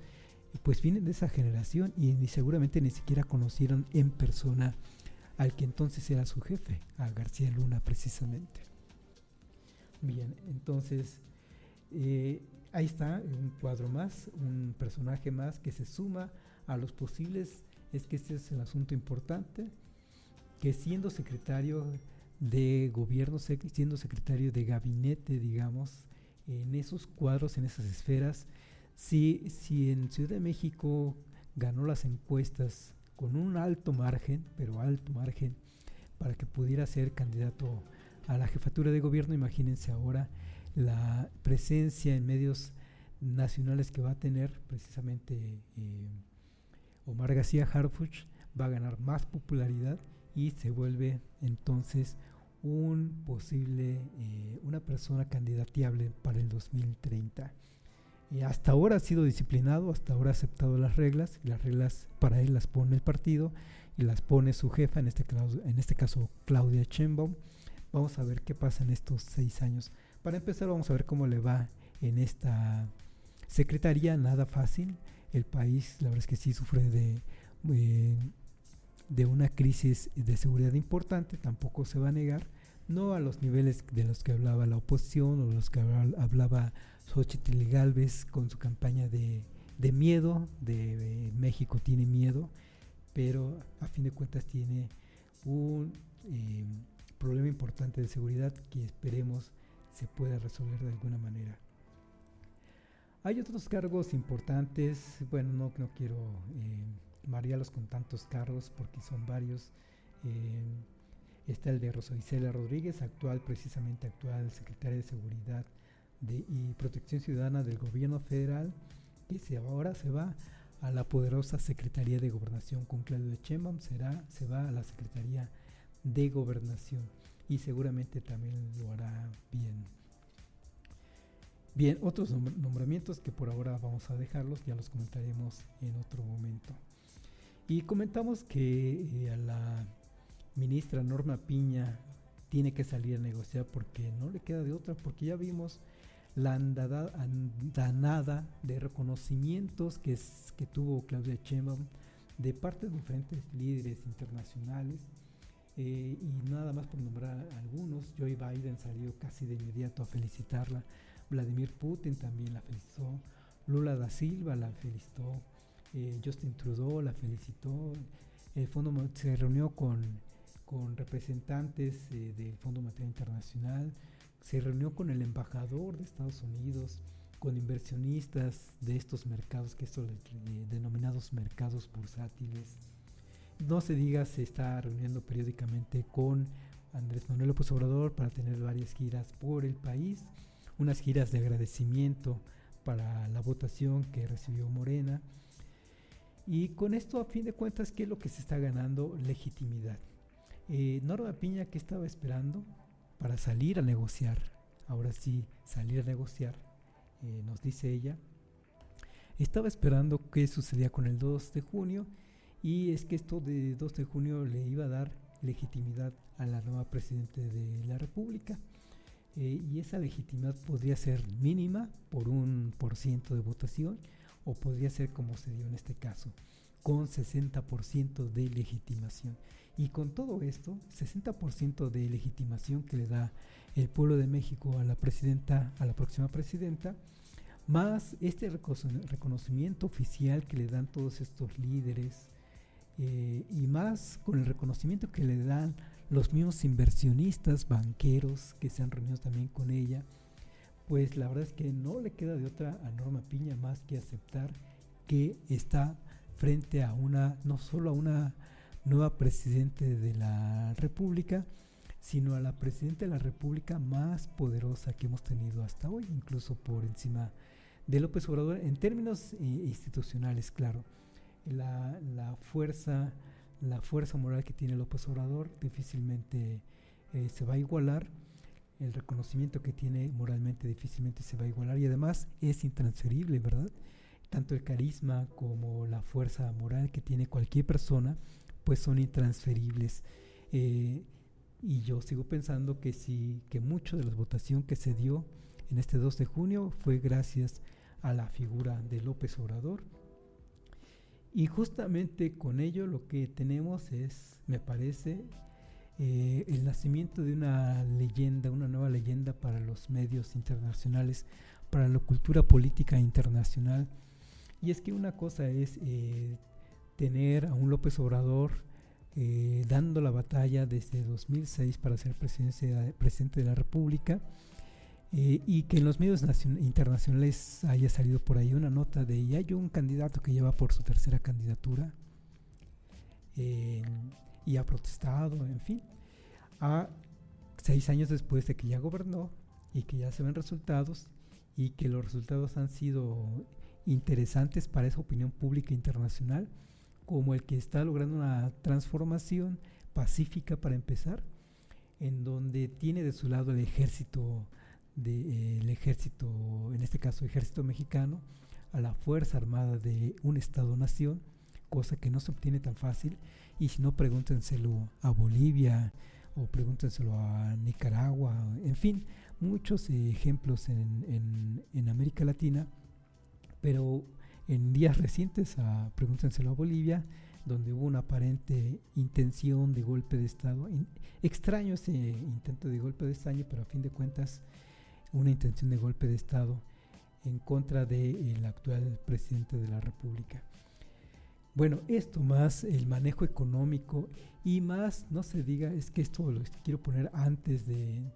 pues vienen de esa generación y seguramente ni siquiera conocieron en persona al que entonces era su jefe, a García Luna precisamente. Bien, entonces ahí está un cuadro más, un personaje más que se suma a los posibles. Es que este es el asunto importante, que siendo secretario de gobierno, siendo secretario de gabinete, digamos, en esos cuadros, en esas esferas, si en Ciudad de México ganó las encuestas con un alto margen, pero alto margen, para que pudiera ser candidato a la jefatura de gobierno, imagínense ahora la presencia en medios nacionales que va a tener precisamente Omar García Harfuch. Va a ganar más popularidad y se vuelve entonces una persona candidateable para el 2030. Hasta ahora ha sido disciplinado, hasta ahora ha aceptado las reglas, y las reglas para él las pone el partido y las pone su jefa, en este caso Claudia Sheinbaum. Vamos a ver qué pasa en estos 6 años. Para empezar, vamos a ver cómo le va en esta secretaría. Nada fácil. El país, la verdad es que sí sufre de una crisis de seguridad importante, tampoco se va a negar, no a los niveles de los que hablaba la oposición o los que hablaba Xochitl Gálvez con su campaña de miedo, de México tiene miedo, pero a fin de cuentas tiene un problema importante de seguridad que esperemos se pueda resolver de alguna manera. Hay otros cargos importantes, bueno, no quiero marearlos con tantos cargos porque son varios. Está el de Rosa Isela Rodríguez, actual secretaria de Seguridad y Protección Ciudadana del Gobierno Federal, que ahora se va a la poderosa Secretaría de Gobernación con Claudia Sheinbaum, se va a la Secretaría de Gobernación y seguramente también lo hará bien. Bien, otros nombramientos que por ahora vamos a dejarlos, ya los comentaremos en otro momento. Y comentamos que a la ministra Norma Piña tiene que salir a negociar porque no le queda de otra, porque ya vimos la andanada de reconocimientos que tuvo Claudia Sheinbaum de parte de diferentes líderes internacionales, y nada más por nombrar algunos. Joe Biden salió casi de inmediato a felicitarla, Vladimir Putin también la felicitó, Lula da Silva la felicitó, Justin Trudeau la felicitó, el Fondo se reunió con representantes del Fondo Monetario Internacional, se reunió con el embajador de Estados Unidos, con inversionistas de estos mercados, que estos denominados mercados bursátiles. No se diga, se está reuniendo periódicamente con Andrés Manuel López Obrador para tener varias giras por el país, unas giras de agradecimiento para la votación que recibió Morena. Y con esto, a fin de cuentas, ¿qué es lo que se está ganando? Legitimidad. Norma Piña, ¿qué estaba esperando para salir a negociar? Ahora sí, salir a negociar, nos dice ella. Estaba esperando qué sucedía con el 2 de junio, y es que esto de 2 de junio le iba a dar legitimidad a la nueva presidenta de la República. Y esa legitimidad podría ser mínima por 1% de votación, o podría ser como se dio en este caso, con 60% de legitimación. Y con todo esto, 60% de legitimación que le da el pueblo de México a la presidenta, a la próxima presidenta, más este reconocimiento oficial que le dan todos estos líderes, y más con el reconocimiento que le dan los mismos inversionistas, banqueros que se han reunido también con ella, pues la verdad es que no le queda de otra a Norma Piña más que aceptar que está frente a no solo a una nueva presidenta de la República, sino a la presidenta de la República más poderosa que hemos tenido hasta hoy, incluso por encima de López Obrador en términos institucionales, claro. La fuerza moral que tiene López Obrador difícilmente se va a igualar. El reconocimiento que tiene moralmente difícilmente se va a igualar, y además es intransferible, ¿verdad? Tanto el carisma como la fuerza moral que tiene cualquier persona, pues son intransferibles. Y yo sigo pensando que mucho de la votación que se dio en este 2 de junio fue gracias a la figura de López Obrador. Y justamente con ello lo que tenemos es, me parece, el nacimiento de una leyenda, una nueva leyenda para los medios internacionales, para la cultura política internacional. Y es que una cosa es tener a un López Obrador dando la batalla desde 2006 para ser presidente de la República, y que en los medios internacionales haya salido por ahí una nota de ya hay un candidato que lleva por su tercera candidatura, y ha protestado, en fin, a 6 años después de que ya gobernó y que ya se ven resultados, y que los resultados han sido interesantes para esa opinión pública internacional, como el que está logrando una transformación pacífica para empezar, en donde tiene de su lado el ejército, en este caso ejército mexicano, a la Fuerza Armada de un Estado-nación, cosa que no se obtiene tan fácil. Y si no, pregúntenselo a Bolivia o pregúntenselo a Nicaragua, en fin, muchos ejemplos en América Latina, pero en días recientes pregúntenselo a Bolivia, donde hubo una aparente intención de golpe de Estado, extraño ese intento de golpe de Estado, pero a fin de cuentas una intención de golpe de Estado en contra del actual presidente de la República. Bueno, esto más el manejo económico, y más, no se diga, es que esto lo quiero poner antes de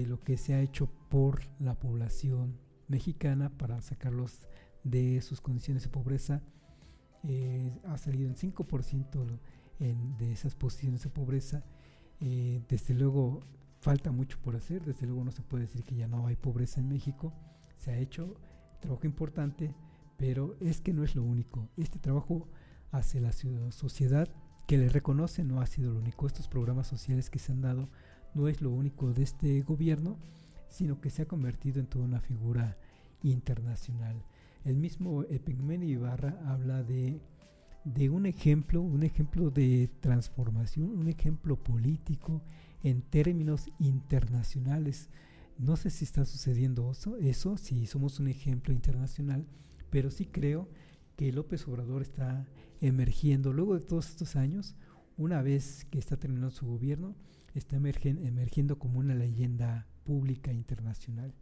lo que se ha hecho por la población mexicana para sacarlos de sus condiciones de pobreza. Ha salido en 5% de esas posiciones de pobreza. Desde luego falta mucho por hacer, desde luego no se puede decir que ya no hay pobreza en México, se ha hecho trabajo importante, pero es que no es lo único. Este trabajo hacia la sociedad que le reconoce no ha sido lo único. Estos programas sociales que se han dado no es lo único de este gobierno, sino que se ha convertido en toda una figura internacional. El mismo Epigmenio Ibarra habla de un ejemplo de transformación, un ejemplo político en términos internacionales. No sé si está sucediendo eso, si somos un ejemplo internacional, pero sí creo que López Obrador está emergiendo, luego de todos estos años, una vez que está terminando su gobierno, está emergiendo como una leyenda pública internacional.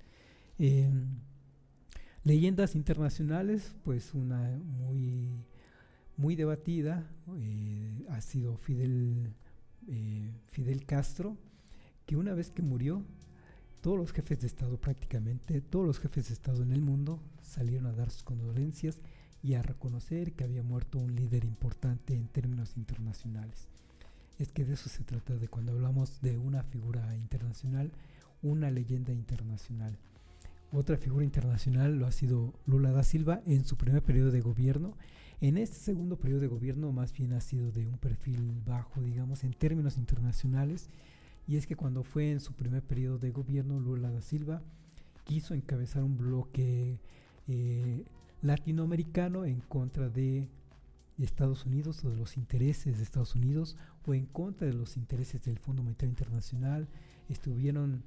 Leyendas internacionales, pues una muy debatida ha sido Fidel Castro, que una vez que murió, todos los jefes de Estado, prácticamente todos los jefes de Estado en el mundo, salieron a dar sus condolencias y a reconocer que había muerto un líder importante en términos internacionales. Es que de eso se trata, de cuando hablamos de una figura internacional, una leyenda internacional. Otra figura internacional lo ha sido Lula da Silva en su primer periodo de gobierno. En este segundo periodo de gobierno más bien ha sido de un perfil bajo, digamos, en términos internacionales. Y es que cuando fue en su primer periodo de gobierno, Lula da Silva quiso encabezar un bloque latinoamericano en contra de Estados Unidos o de los intereses de Estados Unidos o en contra de los intereses del Fondo Monetario Internacional. Estuvieron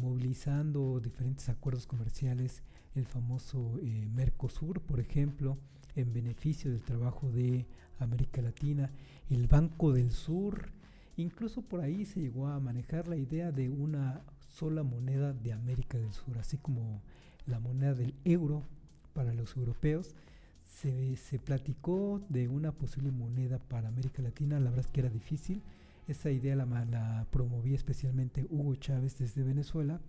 movilizando diferentes acuerdos comerciales, el famoso Mercosur, por ejemplo, en beneficio del trabajo de América Latina, el Banco del Sur. Incluso por ahí se llegó a manejar la idea de una sola moneda de América del Sur, así como la moneda del euro para los europeos. Se platicó de una posible moneda para América Latina. La verdad es que era difícil. Esa idea la promovía especialmente Hugo Chávez desde Venezuela,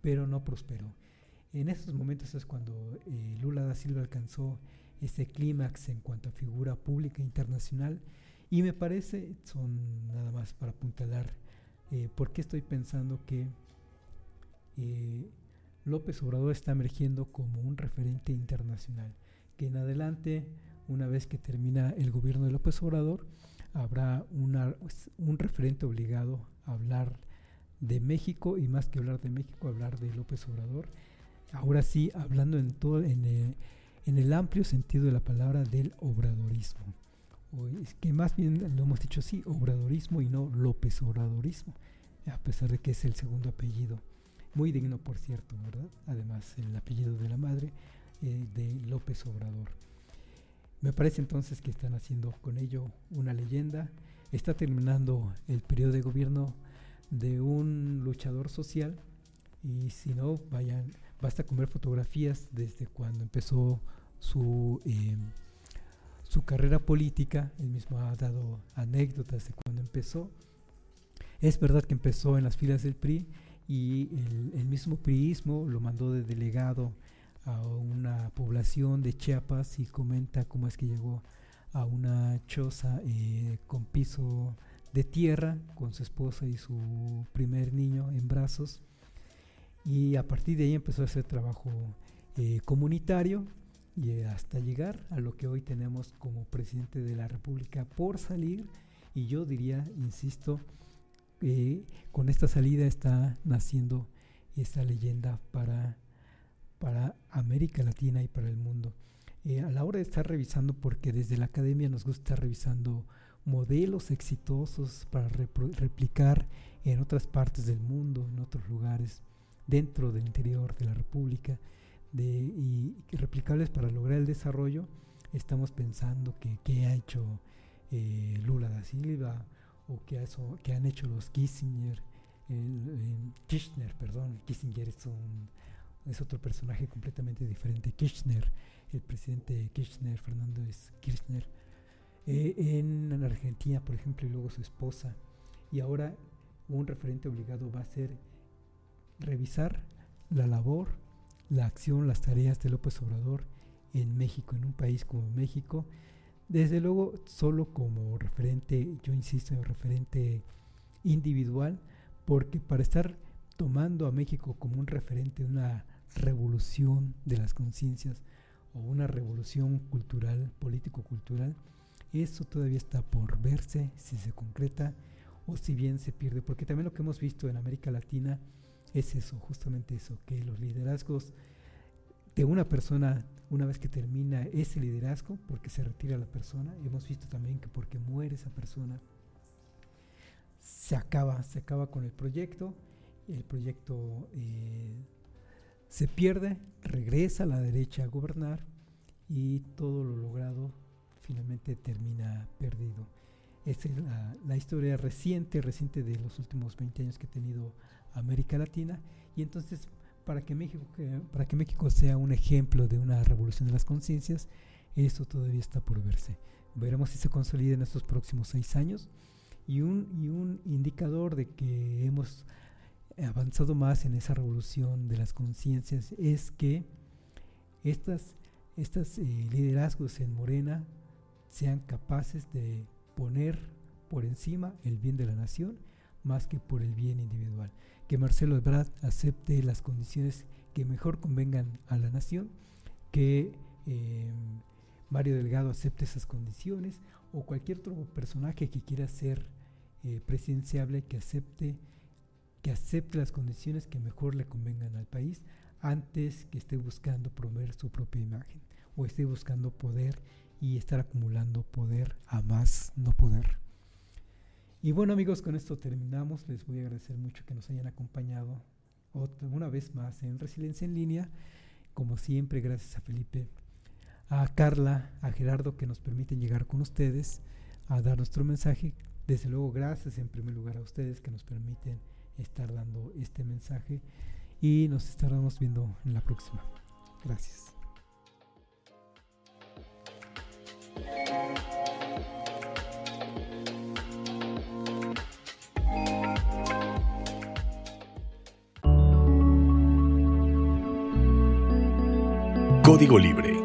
pero no prosperó. En esos momentos es cuando Lula da Silva alcanzó ese clímax en cuanto a figura pública internacional. Y me parece, son nada más para apuntalar, porque estoy pensando que López Obrador está emergiendo como un referente internacional, que en adelante, una vez que termina el gobierno de López Obrador, habrá un referente obligado a hablar de México, y más que hablar de México, hablar de López Obrador. Ahora sí, hablando en el amplio sentido de la palabra del obradorismo. Es que más bien lo hemos dicho así, obradorismo y no López Obradorismo, a pesar de que es el segundo apellido, muy digno por cierto, ¿verdad? Además el apellido de la madre de López Obrador. Me parece entonces que están haciendo con ello una leyenda. Está terminando el periodo de gobierno de un luchador social, y si no, basta con ver fotografías desde cuando empezó su carrera política. Él mismo ha dado anécdotas de cuando empezó. Es verdad que empezó en las filas del PRI, y el mismo priismo lo mandó de delegado a una población de Chiapas, y comenta cómo es que llegó a una choza con piso de tierra, con su esposa y su primer niño en brazos, y a partir de ahí empezó a hacer trabajo comunitario, y hasta llegar a lo que hoy tenemos como presidente de la República por salir. Y yo diría, insisto, con esta salida está naciendo esta leyenda para América Latina y para el mundo. A la hora de estar revisando, porque desde la academia nos gusta estar revisando modelos exitosos para replicar en otras partes del mundo, en otros lugares, dentro del interior de la República, y replicables para lograr el desarrollo, estamos pensando que ha hecho Lula da Silva, o que han hecho los Kirchner. Kissinger es otro personaje completamente diferente. Kirchner, el presidente Kirchner, Fernando Kirchner, en Argentina, por ejemplo, y luego su esposa. Y ahora un referente obligado va a ser revisar la labor, la acción, las tareas de López Obrador en México, en un país como México. Desde luego, solo como referente, yo insisto, en referente individual, porque para estar tomando a México como un referente, una revolución de las conciencias o una revolución cultural, político-cultural, eso todavía está por verse si se concreta o si bien se pierde, porque también lo que hemos visto en América Latina es eso, justamente eso, que los liderazgos de una persona, una vez que termina ese liderazgo, porque se retira la persona, hemos visto también que porque muere esa persona, se acaba con el proyecto se pierde, regresa a la derecha a gobernar, y todo lo logrado finalmente termina perdido. Esta es la historia reciente de los últimos 20 años que ha tenido América Latina. Y entonces, para que México sea un ejemplo de una revolución de las conciencias, eso todavía está por verse. Veremos si se consolida en estos próximos 6 años. Y un indicador de que hemos avanzado más en esa revolución de las conciencias es que estas liderazgos en Morena sean capaces de poner por encima el bien de la nación más que por el bien individual. Que Marcelo Ebrard acepte las condiciones que mejor convengan a la nación, que Mario Delgado acepte esas condiciones, o cualquier otro personaje que quiera ser presidenciable, que acepte las condiciones que mejor le convengan al país, antes que esté buscando promover su propia imagen o esté buscando poder y estar acumulando poder a más no poder. Y bueno, amigos, con esto terminamos. Les voy a agradecer mucho que nos hayan acompañado una vez más en Resiliencia en Línea. Como siempre, gracias a Felipe, a Carla, a Gerardo, que nos permiten llegar con ustedes a dar nuestro mensaje. Desde luego, gracias en primer lugar a ustedes que nos permiten estar dando este mensaje, y nos estaremos viendo en la próxima. Gracias. Código Libre.